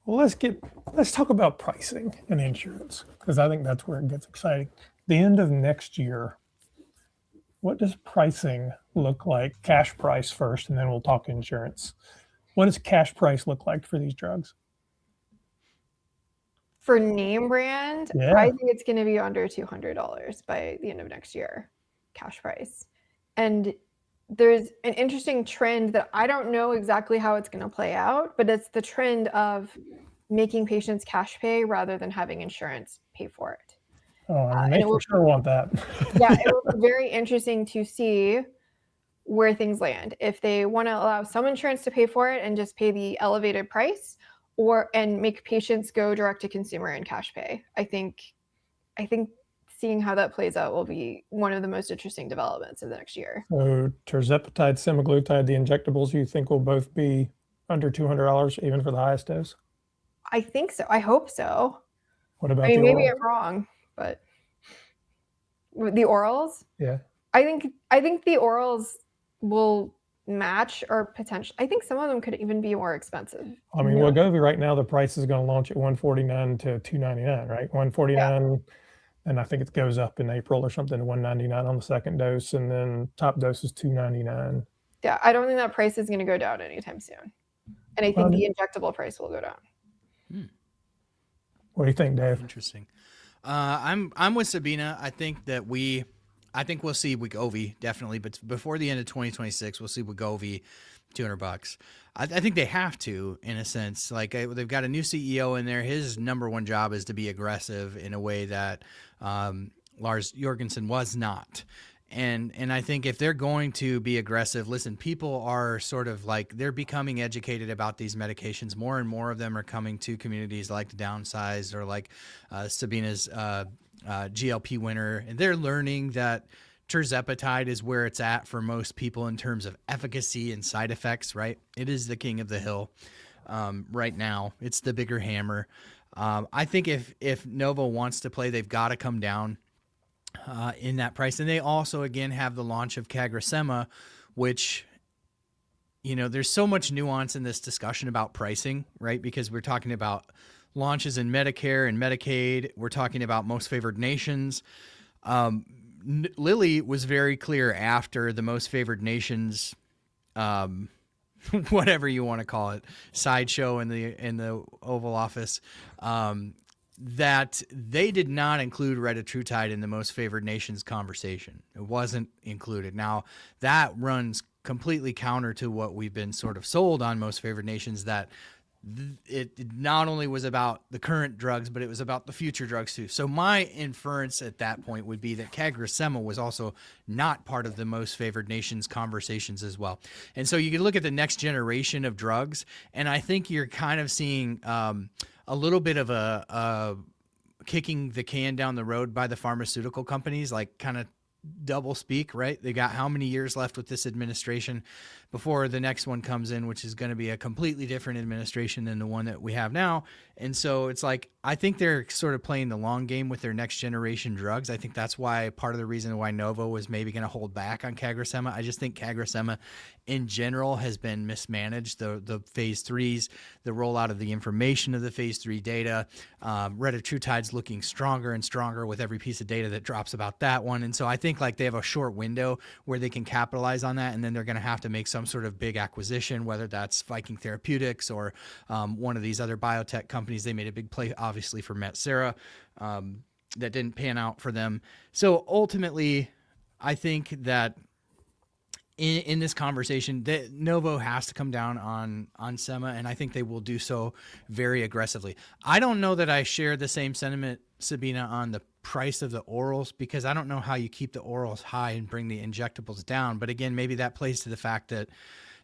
Well, let's talk about pricing and insurance, because I think that's where it gets exciting. The end of next year, what does pricing look like? Cash price first, and then we'll talk insurance. What does cash price look like for these drugs? For name brand, Yeah. I think it's going to be under $200 by the end of next year, cash price. And there's an interesting trend that I don't know exactly how it's going to play out, but it's the trend of making patients cash pay rather than having insurance pay for it. Oh, I mean, they for sure want that. Yeah, it will be very interesting to see where things land. If they want to allow some insurance to pay for it and just pay the elevated price, and make patients go direct to consumer and cash pay. I think seeing how that plays out will be one of the most interesting developments of the next year. So tirzepatide, semaglutide, the injectables, you think will both be under $200 even for the highest dose? I think so. I hope so. What about maybe I'm wrong, but the orals? Yeah. I think the orals will match or potentially. I think some of them could even be more expensive. I mean, Wegovy right now, the price is going to launch at $149 to $299, right? $149, yeah. And I think it goes up in April or something to $199 on the second dose, and then top dose is $299. Yeah, I don't think that price is going to go down anytime soon, and I think the injectable price will go down. What do you think, Dave? Interesting. I'm with Sabina. I think we'll see Wegovy definitely, but before the end of 2026, we'll see Wegovy $200. I think they have to, in a sense. Like, they've got a new CEO in there. His number one job is to be aggressive in a way that Lars Jorgensen was not. And I think if they're going to be aggressive, listen, people are sort of like, they're becoming educated about these medications. More and more of them are coming to communities like the Downsized or like Sabina's GLP Winner, and they're learning that tirzepatide is where it's at for most people in terms of efficacy and side effects, right? It is the king of the hill right now. It's the bigger hammer. I think if Novo wants to play, they've got to come down in that price. And they also, again, have the launch of cagrisema, which, there's so much nuance in this discussion about pricing, right? Because we're talking about launches in Medicare and Medicaid. We're talking about most favored nations. Lilly was very clear after the most favored nations, whatever you want to call it, sideshow in the Oval Office, that they did not include retatrutide in the most favored nations conversation. It wasn't included. Now, that runs completely counter to what we've been sort of sold on most favored nations, that it not only was about the current drugs, but it was about the future drugs too. So my inference at that point would be that cagrisema was also not part of the most favored nations conversations as well. And so you can look at the next generation of drugs, and I think you're kind of seeing a little bit of a kicking the can down the road by the pharmaceutical companies, like kind of double speak, right? They got how many years left with this administration before the next one comes in, which is going to be a completely different administration than the one that we have now. And so it's like, I think they're sort of playing the long game with their next generation drugs. I think that's why part of the reason why Novo was maybe going to hold back on cagrisema. I just think cagrisema in general has been mismanaged. The phase 3s, the rollout of the information of the phase 3 data, retatrutide's looking stronger and stronger with every piece of data that drops about that one. And so I think like they have a short window where they can capitalize on that, and then they're going to have to make some sort of big acquisition, whether that's Viking Therapeutics or one of these other biotech companies. They made a big play, obviously, for Metsera. that didn't pan out for them. So ultimately, I think that in this conversation, that Novo has to come down on Sema, and I think they will do so very aggressively. I don't know that I share the same sentiment, Sabina, on the price of the orals, because I don't know how you keep the orals high and bring the injectables down. But again, maybe that plays to the fact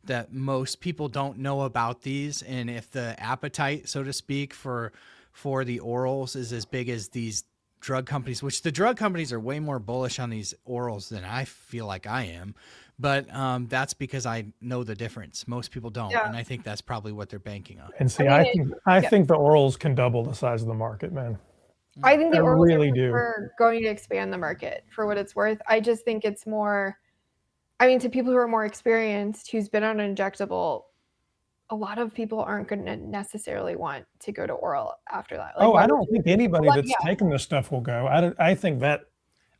that most people don't know about these, and if the appetite, so to speak, for the orals is as big as these drug companies, which the drug companies are way more bullish on these orals than I feel like I am. But that's because I know the difference. Most people don't, Yeah. and I think that's probably what they're banking on. And see, I I mean, think the orals can double the size of the market, man. I think the I orals really do. are going to expand the market for what it's worth. I just think it's more, I mean, to people who are more experienced, who's been on an injectable, a lot of people aren't going to necessarily want to go to oral after that. Like, Oh, why I would don't you? think anybody that's Yeah. taking this stuff will go. I think that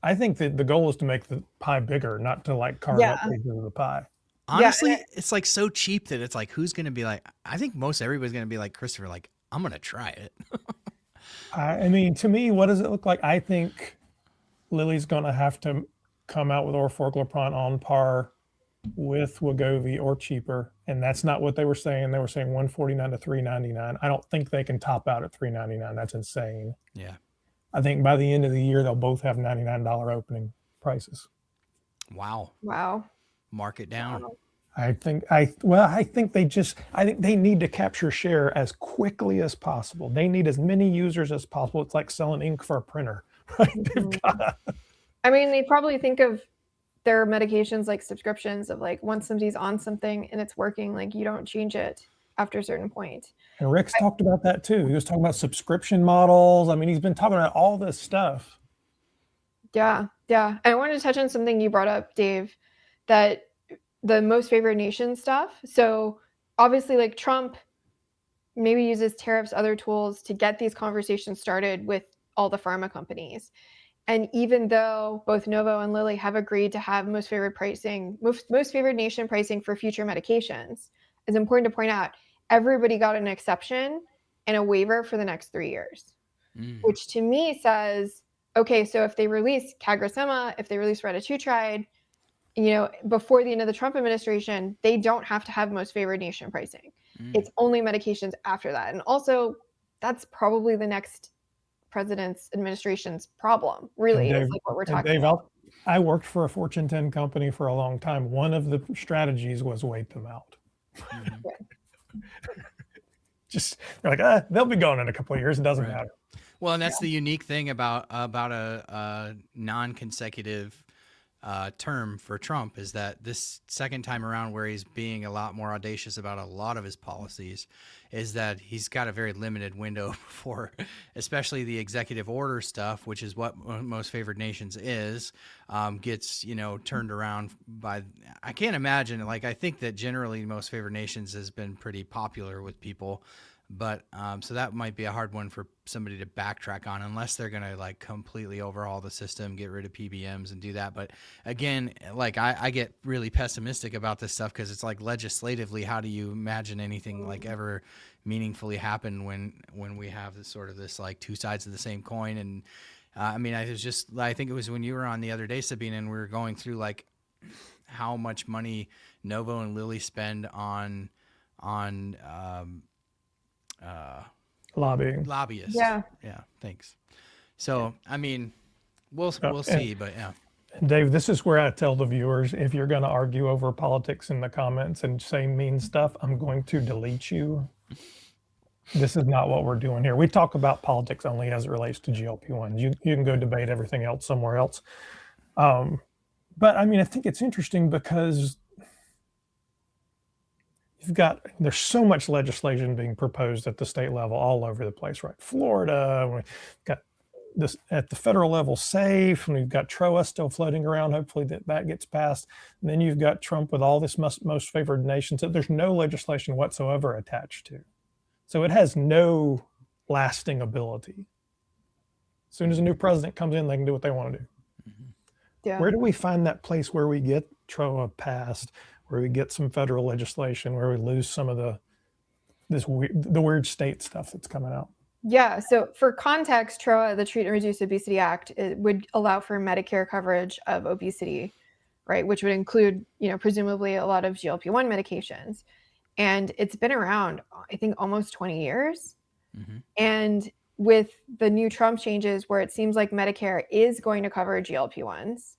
the goal is to make the pie bigger, not to like carve up Yeah. pieces of the pie. Honestly, it's like so cheap that it's like, who's going to be like, I think most everybody's going to be like Christopher, like, I'm going to try it. I mean, to me, what does it look like? I think Lilly's going to have to come out with orforglipron on par with Wegovy or cheaper, and that's not what they were saying. They were saying $149 to $399. I don't think they can top out at $399. That's insane. Yeah. I think by the end of the year they'll both have $99 opening prices. Wow. Mark it down. Wow. I think they need to capture share as quickly as possible. They need as many users as possible. It's like selling ink for a printer, right? They've got, I mean, they probably think of their medications like subscriptions of like, once somebody's on something and it's working, like you don't change it after a certain point. and Rick's talked about that too. He was talking about subscription models. I mean, he's been talking about all this stuff. Yeah. And I wanted to touch on something you brought up, Dave, that the most favored nation stuff. So obviously, like Trump maybe uses tariffs, other tools to get these conversations started with all the pharma companies. And even though both Novo and Lilly have agreed to have most favored nation pricing for future medications, it's important to point out everybody got an exception and a waiver for the next 3 years, which to me says, okay, so if they release cagrisema, if they release retatrutide, before the end of the Trump administration, they don't have to have most favored nation pricing. It's only medications after that. And also, that's probably the next president's administration's problem, really, is like what we're talking about. I worked for a Fortune 10 company for a long time. One of the strategies was wait them out. Just they're like, they'll be gone in a couple of years. It doesn't matter. Well, and that's the unique thing about a non-consecutive term for Trump is that this second time around, where he's being a lot more audacious about a lot of his policies, is that he's got a very limited window for, especially the executive order stuff, which is what most favored nations is, gets turned around by. I can't imagine. Like, I think that generally most favored nations has been pretty popular with people. But so that might be a hard one for somebody to backtrack on, unless they're going to like completely overhaul the system, get rid of PBMs and do that. But again, like I get really pessimistic about this stuff because it's like legislatively, how do you imagine anything like ever meaningfully happen when we have this sort of this like two sides of the same coin? And I mean, I think it was when you were on the other day, Sabina, and we were going through like how much money Novo and Lilly spend on Lobbying. lobbyists. Yeah. Thanks. So I mean, we'll see, but yeah. Dave, this is where I tell the viewers, if you're going to argue over politics in the comments and say mean stuff, I'm going to delete you. This is not what we're doing here. We talk about politics only as it relates to GLP-1. You can go debate everything else somewhere else. But I mean, I think it's interesting because there's so much legislation being proposed at the state level all over the place, right? Florida, we've got this at the federal level, SAFE, and we've got TROA still floating around. Hopefully that gets passed. And then you've got Trump with all this most favored nations that there's no legislation whatsoever attached to. So it has no lasting ability. As soon as a new president comes in, they can do what they want to do. Yeah. Where do we find that place where we get TROA passed, where we get some federal legislation, where we lose some of the weird state stuff that's coming out? Yeah. So for context, TROA, the Treat and Reduce Obesity Act, it would allow for Medicare coverage of obesity, right? Which would include, presumably a lot of GLP-1 medications. And it's been around, I think, almost 20 years. Mm-hmm. And with the new Trump changes where it seems like Medicare is going to cover GLP-1s.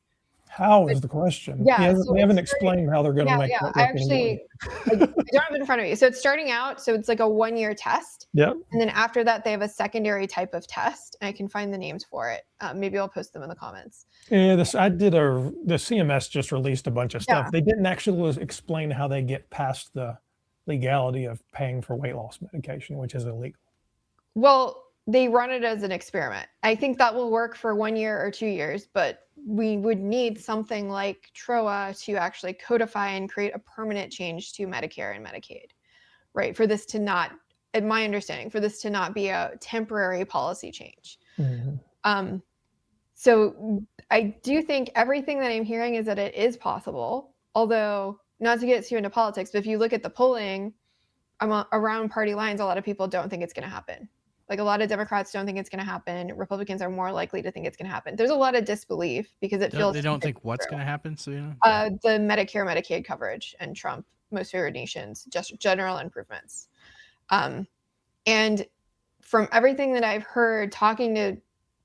How is the question? Yeah. So They haven't explained how they're going to make that I work actually, anymore. I don't have it in front of me. So it's starting out. So it's like a 1-year test. Yep. And then after that, they have a secondary type of test. And I can find the names for it. Maybe I'll post them in the comments. Yeah, the CMS just released a bunch of stuff. Yeah. They didn't actually explain how they get past the legality of paying for weight loss medication, which is illegal. Well, they run it as an experiment. I think that will work for 1 year or 2 years, but we would need something like TROA to actually codify and create a permanent change to Medicare and Medicaid, right? For this to not, in my understanding, for this to not be a temporary policy change. Mm-hmm. So I do think everything that I'm hearing is that it is possible, although not to get too into politics, but if you look at the polling around party lines, a lot of people don't think it's going to happen. Like a lot of Democrats don't think it's going to happen. Republicans are more likely to think it's going to happen. There's a lot of disbelief because it feels they don't think what's going to happen. So the Medicare, Medicaid coverage and Trump, most favored nations, just general improvements. And from everything that I've heard, talking to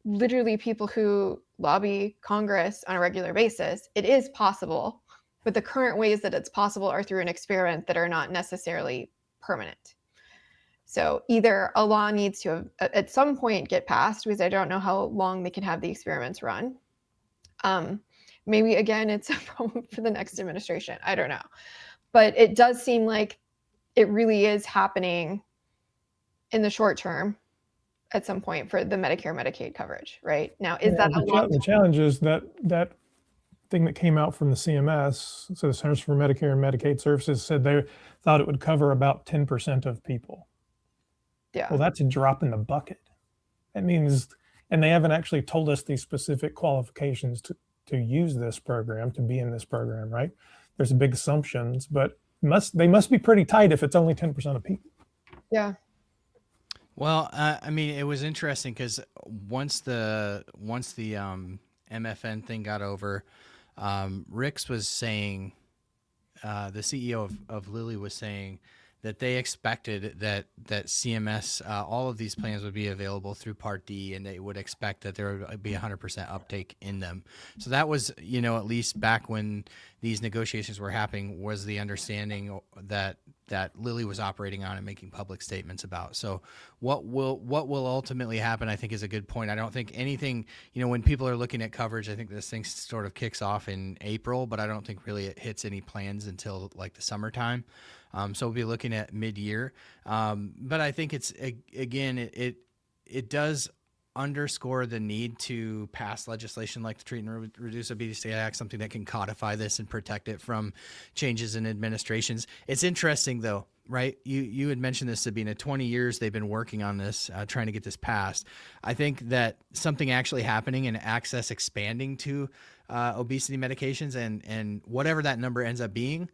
literally people who lobby Congress on a regular basis, it is possible. But the current ways that it's possible are through an experiment that are not necessarily permanent. So either a law needs to at some point get passed, because I don't know how long they can have the experiments run. Maybe again, it's a problem for the next administration. I don't know. But it does seem like it really is happening in the short term at some point for the Medicare, Medicaid coverage, right? Now, is that the challenge is that thing that came out from the CMS, so the Centers for Medicare and Medicaid Services, said they thought it would cover about 10% of people. Yeah. Well, that's a drop in the bucket. That means, and they haven't actually told us the specific qualifications to use this program, to be in this program, right? There's big assumptions, but they must be pretty tight if it's only 10% of people. Yeah. Well, I mean, it was interesting because once the MFN thing got over, Ricks was saying, the CEO of Lilly was saying that they expected that CMS, all of these plans would be available through Part D, and they would expect that there would be 100% uptake in them. So that was, at least back when these negotiations were happening, was the understanding that Lilly was operating on and making public statements about. So what will ultimately happen, I think, is a good point. I don't think anything, when people are looking at coverage, I think this thing sort of kicks off in April, but I don't think really it hits any plans until like the summertime. So we'll be looking at mid-year. But I think it's, again, it does underscore the need to pass legislation like the Treat and Reduce Obesity Act, something that can codify this and protect it from changes in administrations. It's interesting, though, right? You had mentioned this, Sabina. 20 years they've been working on this, trying to get this passed. I think that something actually happening and access expanding to obesity medications and whatever that number ends up being,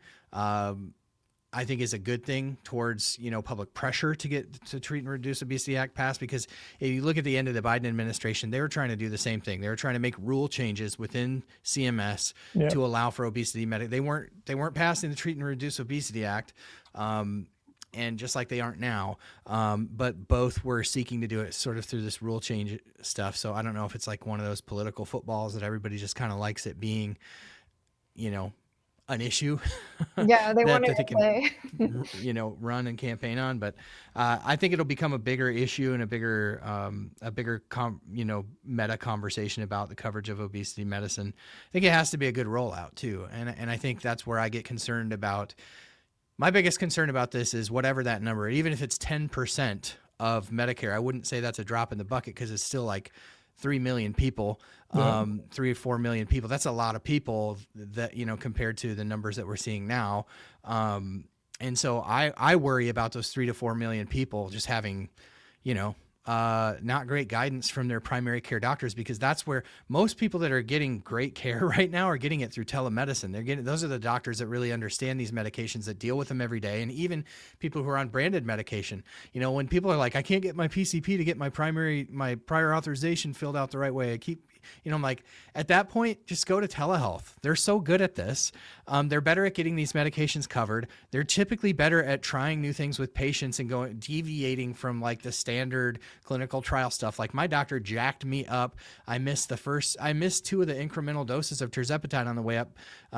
I think is a good thing towards, public pressure to get to Treat and Reduce Obesity Act passed, because if you look at the end of the Biden administration, they were trying to do the same thing. They were trying to make rule changes within CMS to allow for obesity they weren't passing the Treat and Reduce Obesity Act. And just like they aren't now, but both were seeking to do it sort of through this rule change stuff. So I don't know if it's like one of those political footballs that everybody just kind of likes it being, an issue. Yeah, they want to play. Run and campaign on. But I think it'll become a bigger issue and a bigger meta conversation about the coverage of obesity medicine. I think it has to be a good rollout too. And I think that's where I get concerned about. My biggest concern about this is whatever that number, even if it's 10% of Medicare, I wouldn't say that's a drop in the bucket, because it's still like 3 million people, 3 or 4 million people. That's a lot of people that, compared to the numbers that we're seeing now. And so I worry about those 3 to 4 million people just having, not great guidance from their primary care doctors, because that's where most people that are getting great care right now are getting it through telemedicine. Those are the doctors that really understand these medications, that deal with them every day. And even people who are on branded medication, when people are like, I can't get my PCP to get my prior authorization filled out the right way. I'm like, at that point, just go to telehealth. They're so good at this. They're better at getting these medications covered. They're typically better at trying new things with patients and deviating from like the standard clinical trial stuff. Like my doctor jacked me up. I missed 2 of the incremental doses of tirzepatide on the way up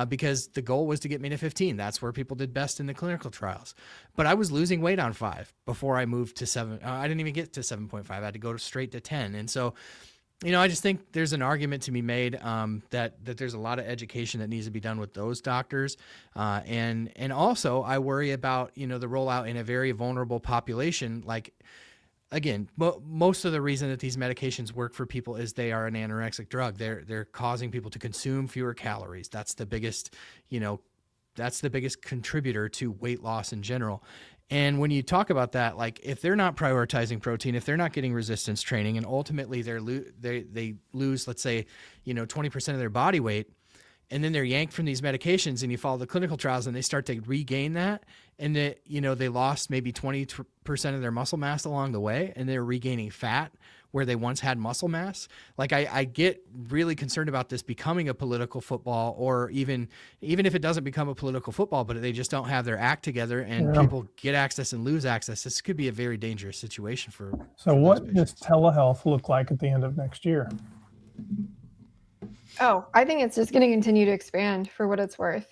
because the goal was to get me to 15. That's where people did best in the clinical trials. But I was losing weight on 5 before I moved to 7. I didn't even get to 7.5. I had to go straight to 10. And so, I just think there's an argument to be made that there's a lot of education that needs to be done with those doctors. And also I worry about, the rollout in a very vulnerable population. Like, again, most of the reason that these medications work for people is they are an anorexic drug. They're causing people to consume fewer calories. That's the biggest contributor to weight loss in general. And when you talk about that, like if they're not prioritizing protein, if they're not getting resistance training, and ultimately they lose, let's say, 20% of their body weight, and then they're yanked from these medications, and you follow the clinical trials and they start to regain that, and that, they lost maybe 20% of their muscle mass along the way, and they're regaining fat where they once had muscle mass. Like I get really concerned about this becoming a political football, or even if it doesn't become a political football, but they just don't have their act together and people get access and lose access. This could be a very dangerous situation for what does telehealth look like at the end of next year? Oh, I think it's just going to continue to expand for what it's worth.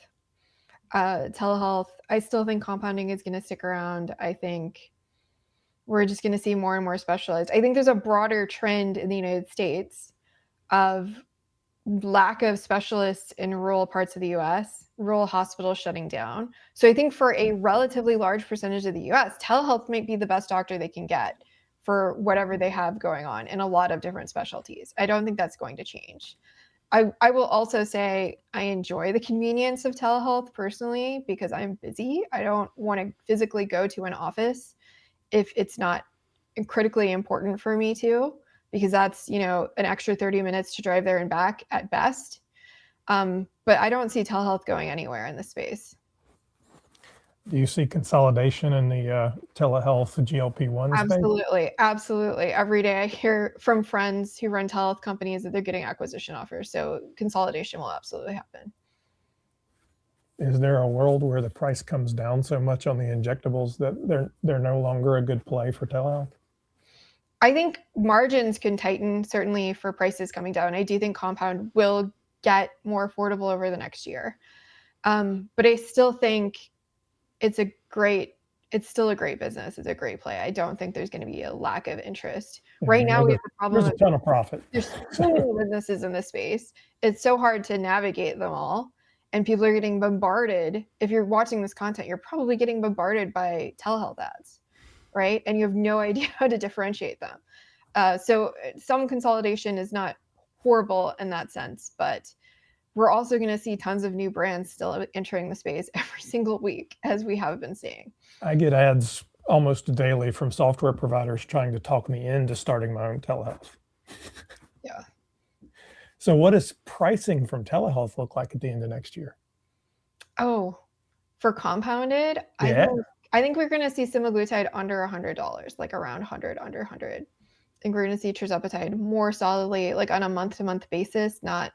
Telehealth, I still think compounding is going to stick around. I think we're just going to see more and more specialized. I think there's a broader trend in the United States of lack of specialists in rural parts of the US, rural hospitals shutting down. So I think for a relatively large percentage of the US, telehealth might be the best doctor they can get for whatever they have going on in a lot of different specialties. I don't think that's going to change. I will also say I enjoy the convenience of telehealth personally because I'm busy. I don't want to physically go to an office if it's not critically important for me to, because that's, an extra 30 minutes to drive there and back at best. But I don't see telehealth going anywhere in this space. Do you see consolidation in the telehealth GLP-1 space? Absolutely. Every day I hear from friends who run telehealth companies that they're getting acquisition offers. So consolidation will absolutely happen. Is there a world where the price comes down so much on the injectables that they're no longer a good play for telehealth? I think margins can tighten, certainly for prices coming down. I do think compound will get more affordable over the next year. But I still think it's still a great business. It's a great play. I don't think there's going to be a lack of interest. Right now, we have a problem. There's a ton of profit. There's so many businesses in this space. It's so hard to navigate them all. And people are getting bombarded. If you're watching this content, you're probably getting bombarded by telehealth ads, right? And you have no idea how to differentiate them. So some consolidation is not horrible in that sense, but we're also going to see tons of new brands still entering the space every single week, as we have been seeing. I get ads almost daily from software providers trying to talk me into starting my own telehealth. Yeah. So what does pricing from telehealth look like at the end of next year? Oh, for compounded, Yeah. I think we're going to see semaglutide under $100, like around 100, under 100. I think we're going to see tirzepatide more solidly, like on a month-to-month basis, not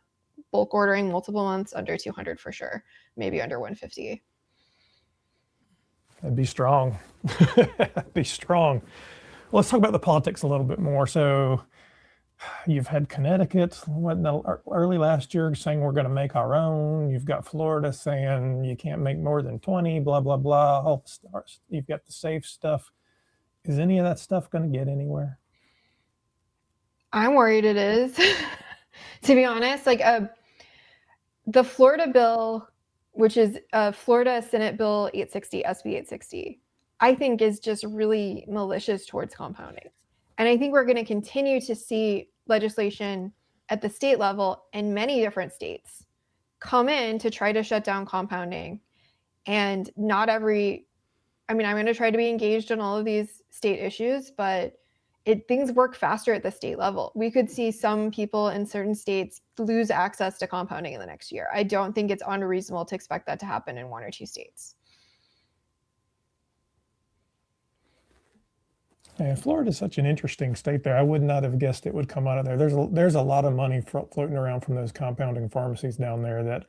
bulk ordering multiple months, under 200 for sure, maybe under 150. That'd be strong. Be strong. Let's talk about the politics a little bit more. So you've had Connecticut early last year saying we're going to make our own. You've got Florida saying you can't make more than 20, blah, blah, blah. All the stars. You've got the safe stuff. Is any of that stuff going to get anywhere? I'm worried it is. To be honest, like the Florida bill, which is Florida Senate Bill 860, SB 860, I think is just really malicious towards compounding. And I think we're going to continue to see legislation at the state level in many different states come in to try to shut down compounding. And I'm going to try to be engaged in all of these state issues, but things work faster at the state level. We could see some people in certain states lose access to compounding in the next year. I don't think it's unreasonable to expect that to happen in 1 or 2 states. Yeah, Florida is such an interesting state there. I would not have guessed it would come out of there. There's a lot of money floating around from those compounding pharmacies down there that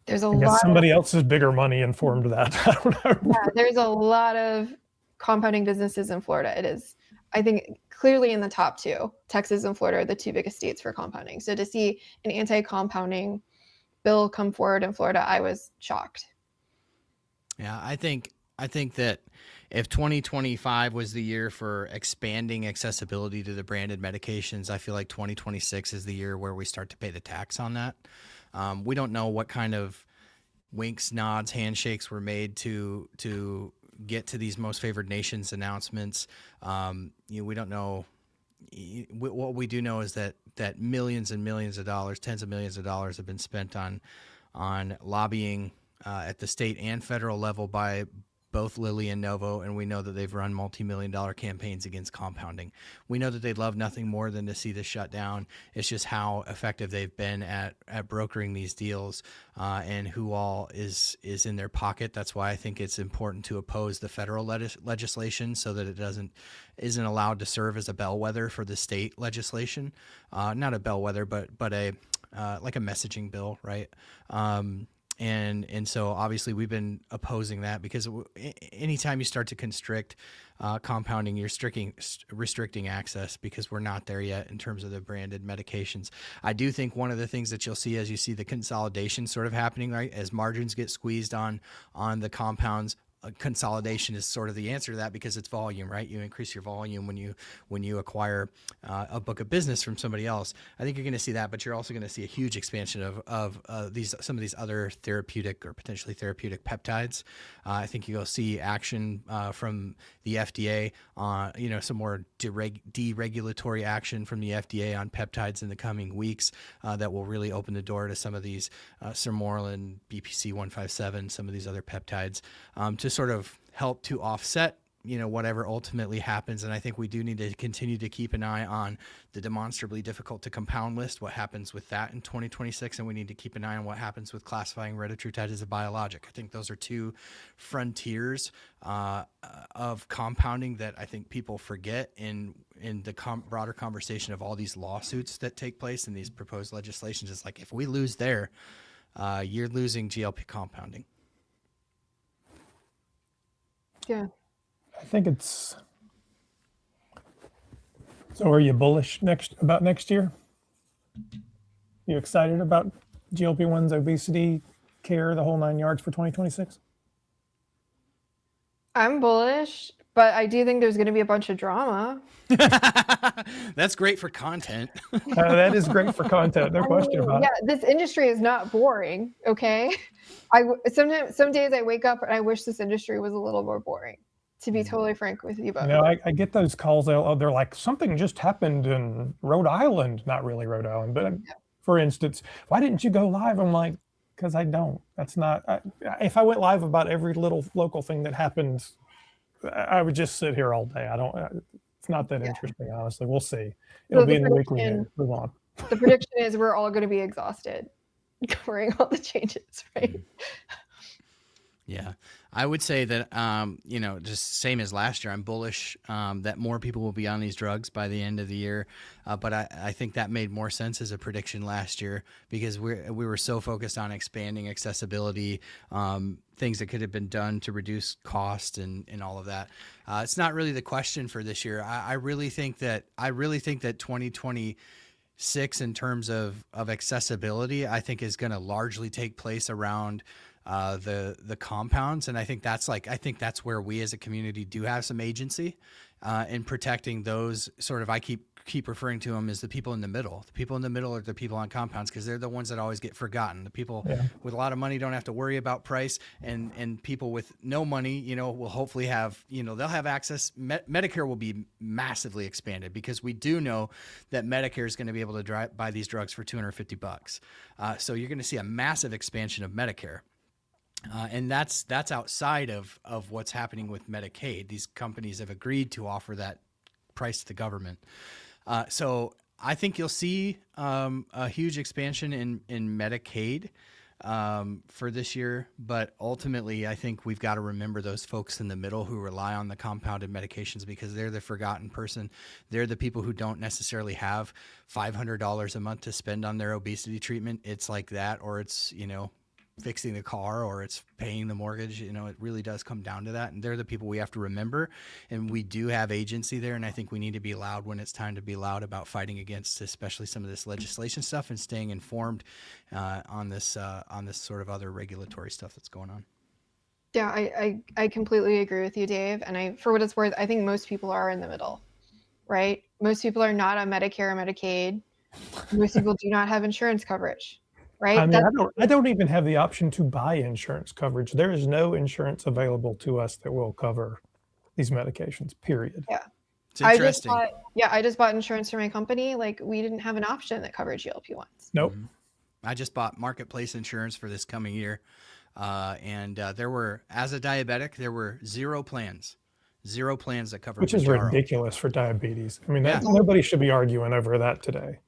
There's a I guess lot somebody else's bigger money informed that. I don't know. Yeah, there's a lot of compounding businesses in Florida. It is, I think, clearly in the top 2. Texas and Florida are the 2 biggest states for compounding. So to see an anti-compounding bill come forward in Florida, I was shocked. Yeah, I think that if 2025 was the year for expanding accessibility to the branded medications, I feel like 2026 is the year where we start to pay the tax on that. We don't know what kind of winks, nods, handshakes were made to get to these most favored nations announcements. We don't know. What we do know is that millions and millions of dollars, tens of millions of dollars, have been spent on lobbying at the state and federal level by both Lilly and Novo, and we know that they've run multi-million-dollar campaigns against compounding. We know that they'd love nothing more than to see this shut down. It's just how effective they've been at brokering these deals, and who all is in their pocket. That's why I think it's important to oppose the federal legislation so that it isn't allowed to serve as a bellwether for the state legislation. Not a bellwether, but a like a messaging bill, right? And so obviously we've been opposing that because anytime you start to constrict compounding, you're restricting access because we're not there yet in terms of the branded medications. I do think one of the things that you'll see as you see the consolidation sort of happening, right, as margins get squeezed on the compounds, consolidation is sort of the answer to that because it's volume, right? You increase your volume when you acquire a book of business from somebody else. I think you're going to see that, but you're also going to see a huge expansion of some of these other therapeutic or potentially therapeutic peptides. I think you'll see action from the FDA, some more deregulatory action from the FDA on peptides in the coming weeks that will really open the door to some of these Sermorelin, BPC 157, some of these other peptides to sort of help to offset whatever ultimately happens. And I think we do need to continue to keep an eye on the demonstrably difficult to compound list, what happens with that in 2026. And we need to keep an eye on what happens with classifying retatrutide as a biologic. I think those are 2 frontiers of compounding that I think people forget in the broader conversation of all these lawsuits that take place and these proposed legislations. It's like, if we lose there, you're losing GLP compounding. Yeah. I think it's. So are you bullish about next year? You excited about GLP-1s, obesity care, the whole 9 yards for 2026? I'm bullish, but I do think there's going to be a bunch of drama. That's great for content. That is great for content. No question about it. Yeah, this industry is not boring. Okay, some days I wake up and I wish this industry was a little more boring. To be totally frank with you both. I get those calls. They're like, something just happened in Rhode Island. Not really Rhode Island, but for instance, why didn't you go live? I'm like, because I don't. That's not. If I went live about every little local thing that happens, I would just sit here all day. I don't. It's not that interesting, honestly. We'll see. It'll be in the weekly news. Move on. The prediction is we're all going to be exhausted covering all the changes, right? Yeah, I would say that, just same as last year, I'm bullish that more people will be on these drugs by the end of the year. But I think that made more sense as a prediction last year because we were so focused on expanding accessibility, things that could have been done to reduce cost and all of that. It's not really the question for this year. I really think that 2026 in terms of accessibility, I think is going to largely take place around the compounds. And I think that's where we as a community do have some agency in protecting those sort of, I keep referring to them as the people in the middle. The people in the middle are the people on compounds because they're the ones that always get forgotten. The people with a lot of money don't have to worry about price, and people with no money, will hopefully have, they'll have access. Medicare will be massively expanded because we do know that Medicare is going to be able to buy these drugs for $250. So you're going to see a massive expansion of Medicare. And that's outside of what's happening with Medicaid. These companies have agreed to offer that price to the government. So I think you'll see a huge expansion in Medicaid for this year. But ultimately, I think we've got to remember those folks in the middle who rely on the compounded medications, because they're the forgotten person. They're the people who don't necessarily have $500 a month to spend on their obesity treatment. It's like that, or it's, fixing the car, or it's paying the mortgage. It really does come down to that. And they're the people we have to remember. And we do have agency there. And I think we need to be loud when it's time to be loud about fighting against, especially some of this legislation stuff, and staying informed on this sort of other regulatory stuff that's going on. Yeah, I completely agree with you, Dave. And for what it's worth, I think most people are in the middle, right? Most people are not on Medicare or Medicaid. Most people do not have insurance coverage. Right? I mean, I don't even have the option to buy insurance coverage. There is no insurance available to us that will cover these medications, period. Yeah. It's interesting. I just bought insurance for my company. Like, we didn't have an option that covered GLP-1s. Nope. Mm-hmm. I just bought marketplace insurance for this coming year. And there were, as a diabetic, there were zero plans that covered Which is Mounjaro. ridiculous for diabetes. I mean, nobody should be arguing over that today.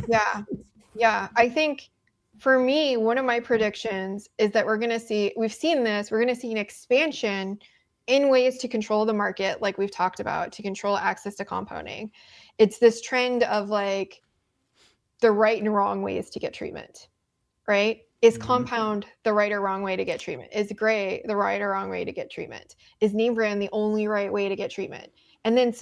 Yeah. Yeah. I think for me, one of my predictions is that we're going to see an expansion in ways to control the market, like we've talked about, to control access to compounding. It's this trend of like the right and wrong ways to get treatment, right? Is compound the right or wrong way to get treatment? Is gray the right or wrong way to get treatment? Is name brand the only right way to get treatment? And then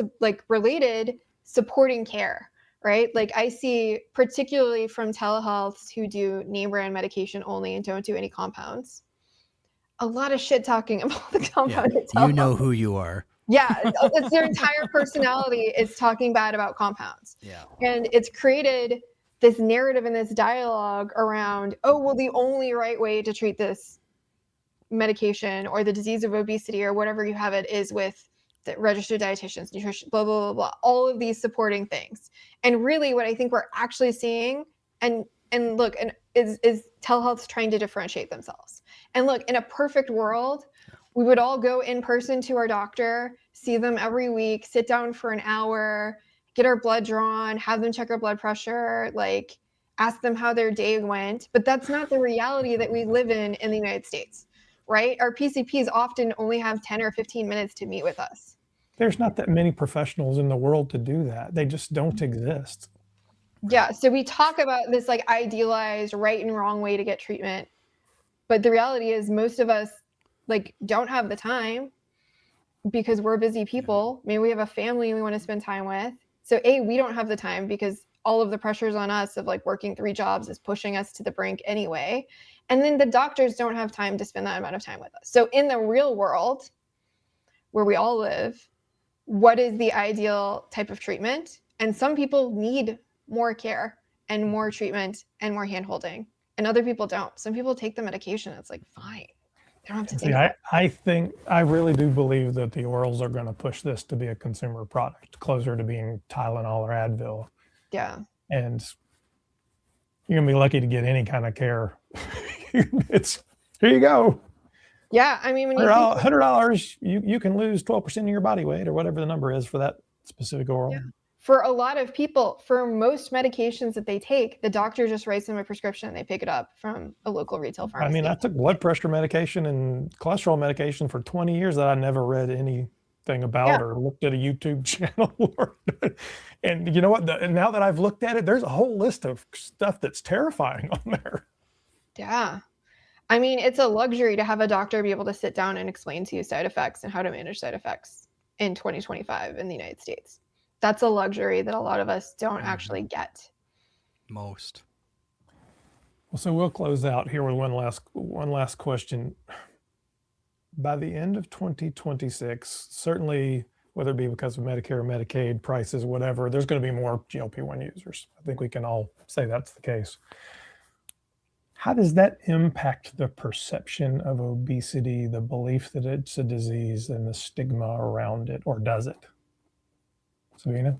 related, supporting care, right? Like I see, particularly from telehealths who do name brand medication only and don't do any compounds, a lot of shit talking about the compounded telehealth. You know who you are. Yeah, it's their entire personality is talking bad about compounds. Yeah. And it's created this narrative and this dialogue around, oh, well, the only right way to treat this medication or the disease of obesity or whatever you have it is with the registered dietitians, nutrition, blah, blah, blah, blah, all of these supporting things. And really what I think we're actually seeing is telehealth's trying to differentiate themselves. And look, in a perfect world, we would all go in person to our doctor, see them every week, sit down for an hour, get our blood drawn, have them check our blood pressure, like ask them how their day went. But that's not the reality that we live in the United States, right? Our PCPs often only have 10 or 15 minutes to meet with us. There's not that many professionals in the world to do that. They just don't exist. Yeah. So we talk about this like idealized right and wrong way to get treatment. But the reality is most of us like don't have the time because we're busy people. Maybe we have a family we want to spend time with. So we don't have the time because all of the pressures on us of like working 3 jobs is pushing us to the brink anyway. And then the doctors don't have time to spend that amount of time with us. So in the real world where we all live, what is the ideal type of treatment? And some people need more care and more treatment and more handholding, and other people don't. Some people take the medication. It's like, fine. They don't have to take it. I really do believe that the orals are going to push this to be a consumer product, closer to being Tylenol or Advil. Yeah. And you're going to be lucky to get any kind of care. Here you go. Yeah. I mean, when $100, you can lose 12% of your body weight or whatever the number is for that specific oral. Yeah. For a lot of people, for most medications that they take, the doctor just writes them a prescription and they pick it up from a local retail pharmacy. I mean, I took blood pressure medication and cholesterol medication for 20 years that I never read anything about or looked at a YouTube channel. And you know what? Now that I've looked at it, there's a whole list of stuff that's terrifying on there. Yeah. I mean, it's a luxury to have a doctor be able to sit down and explain to you side effects and how to manage side effects in 2025 in the United States. That's a luxury that a lot of us don't actually get. Most. Well, so we'll close out here with one last question. By the end of 2026, certainly whether it be because of Medicare or Medicaid prices, whatever, there's going to be more GLP-1 users. I think we can all say that's the case. How does that impact the perception of obesity, the belief that it's a disease, and the stigma around it, or does it? Sabina?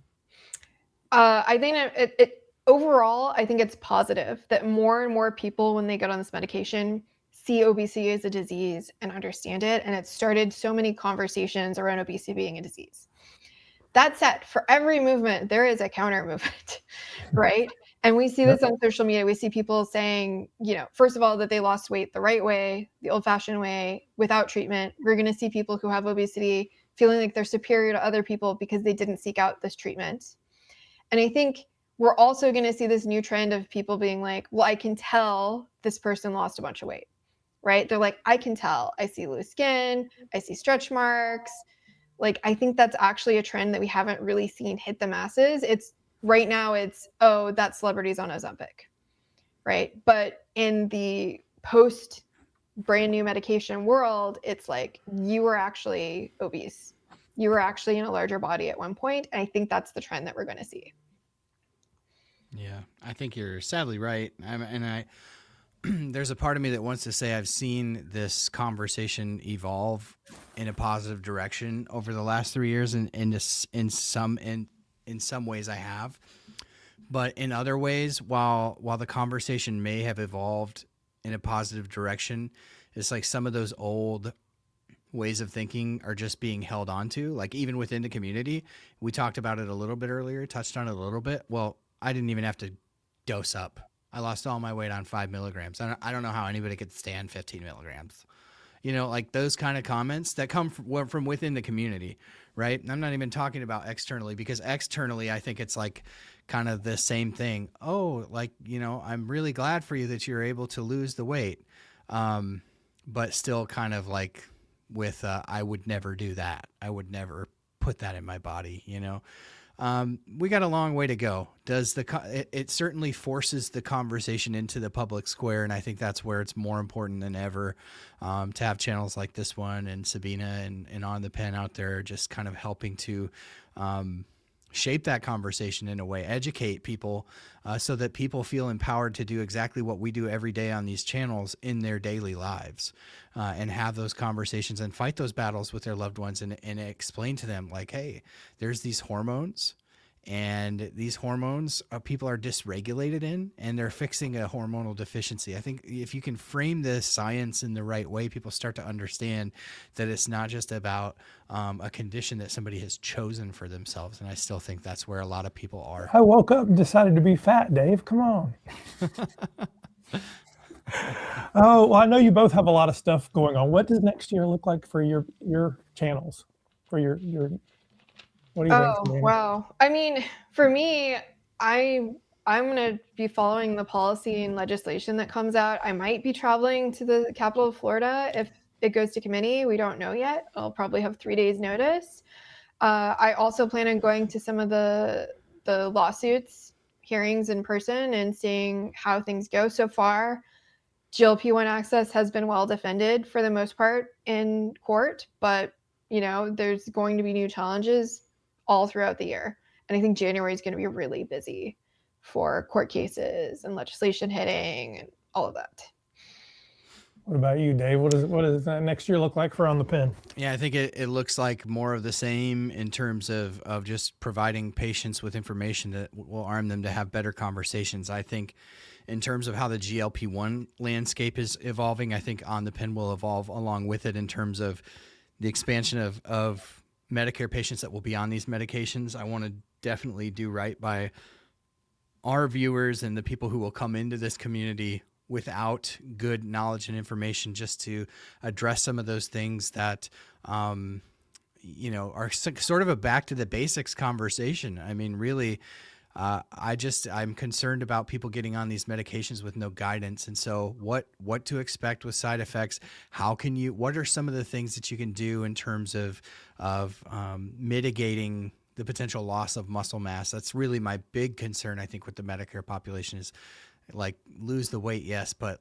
I think overall, I think it's positive that more and more people, when they get on this medication, see obesity as a disease and understand it. And it started so many conversations around obesity being a disease. That said, for every movement, there is a counter movement, right? And we see this on social media. We see people saying, first of all, that they lost weight the right way, the old-fashioned way, without treatment. We're going to see people who have obesity feeling like they're superior to other people because they didn't seek out this treatment. And I think we're also going to see this new trend of people being like, well, I can tell this person lost a bunch of weight, right? They're like, I can tell. I see loose skin. I see stretch marks. Like, I think that's actually a trend that we haven't really seen hit the masses. Right now, oh, that celebrity's on Ozempic, right? But in the post brand new medication world, it's like you were actually obese. You were actually in a larger body at one point. And I think that's the trend that we're going to see. Yeah, I think you're sadly right. There's a part of me that wants to say I've seen this conversation evolve in a positive direction over the last 3 years, and in some ways I have. But in other ways, while the conversation may have evolved in a positive direction, it's like some of those old ways of thinking are just being held onto. Like even within the community, we talked about it a little bit earlier, touched on it a little bit. Well, I didn't even have to dose up. I lost all my weight on 5 milligrams. I don't know how anybody could stand 15 milligrams. Like those kind of comments that come from within the community, right? I'm not even talking about externally, because externally, I think it's like kind of the same thing. Oh, like, I'm really glad for you that you're able to lose the weight. But still kind of like with, I would never do that. I would never put that in my body, We got a long way to go. It certainly forces the conversation into the public square, and I think that's where it's more important than ever to have channels like this one and Sabina and On the Pen out there just kind of helping to shape that conversation in a way, educate people so that people feel empowered to do exactly what we do every day on these channels in their daily lives and have those conversations and fight those battles with their loved ones and explain to them like, hey, there's these hormones, and these hormones people are dysregulated in, and they're fixing a hormonal deficiency. I think if you can frame this science in the right way, people start to understand that it's not just about a condition that somebody has chosen for themselves. And I still think that's where a lot of people are. I woke up and decided to be fat, Dave. Come on. Oh, well, I know you both have a lot of stuff going on. What does next year look like for your channels? For your what do you think, Sabina? Wow. I mean, for me, I'm going to be following the policy and legislation that comes out. I might be traveling to the capital of Florida if it goes to committee. We don't know yet. I'll probably have 3 days notice. I also plan on going to some of the lawsuits hearings in person and seeing how things go. So far, GLP-1 access has been well defended for the most part in court, but there's going to be new challenges all throughout the year. And I think January is going to be really busy for court cases and legislation hitting and all of that. What about you, Dave? What does that next year look like for On the Pen? Yeah, I think it looks like more of the same in terms of just providing patients with information that will arm them to have better conversations. I think in terms of how the GLP-1 landscape is evolving, I think On the Pen will evolve along with it in terms of the expansion of Medicare patients that will be on these medications. I want to definitely do right by our viewers and the people who will come into this community without good knowledge and information, just to address some of those things that, are sort of a back to the basics conversation. I mean, really, I'm concerned about people getting on these medications with no guidance. And so what to expect with side effects? What are some of the things that you can do in terms of mitigating the potential loss of muscle mass? That's really my big concern, I think, with the Medicare population is like lose the weight. Yes. But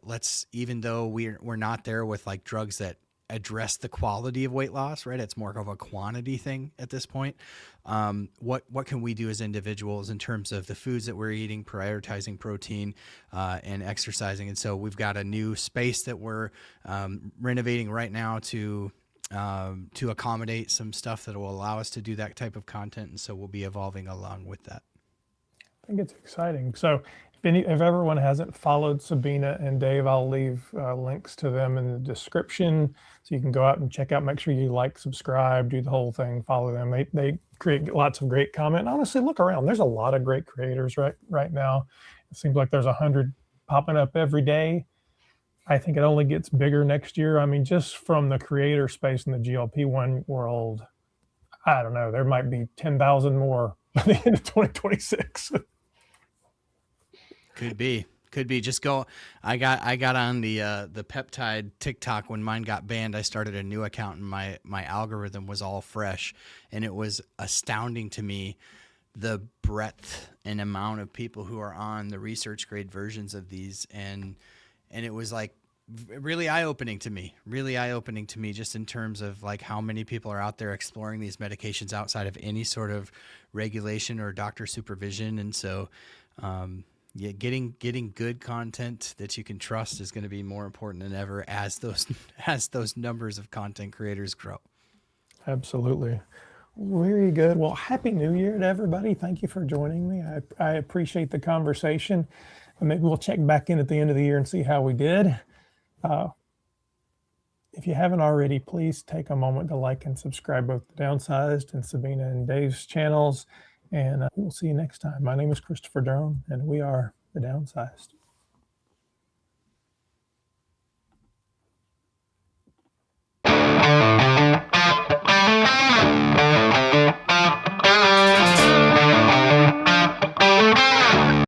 even though we're not there with like drugs that address the quality of weight loss, right? It's more of a quantity thing at this point. What can we do as individuals in terms of the foods that we're eating, prioritizing protein, and exercising? And so we've got a new space that we're renovating right now to accommodate some stuff that will allow us to do that type of content. And so we'll be evolving along with that. I think it's exciting. So If everyone hasn't followed Sabina and Dave, I'll leave links to them in the description, so you can go out and check out. Make sure you like, subscribe, do the whole thing, follow them. They create lots of great content. Honestly, look around. There's a lot of great creators right now. It seems like there's 100 popping up every day. I think it only gets bigger next year. I mean, just from the creator space in the GLP-1 world, I don't know, there might be 10,000 more by the end of 2026. Could be. Just go. I got on the peptide TikTok when mine got banned. I started a new account and my algorithm was all fresh, and it was astounding to me the breadth and amount of people who are on the research grade versions of these, and it was like really eye-opening to me just in terms of like how many people are out there exploring these medications outside of any sort of regulation or doctor supervision. And so yeah, getting good content that you can trust is going to be more important than ever as those numbers of content creators grow. Absolutely. Very good. Well, Happy New Year to everybody. Thank you for joining me. I appreciate the conversation. Maybe we'll check back in at the end of the year and see how we did. If you haven't already, please take a moment to like and subscribe both the Downsized and Sabina and Dave's channels. And we'll see you next time. My name is Christopher Durham, and we are the Downsized.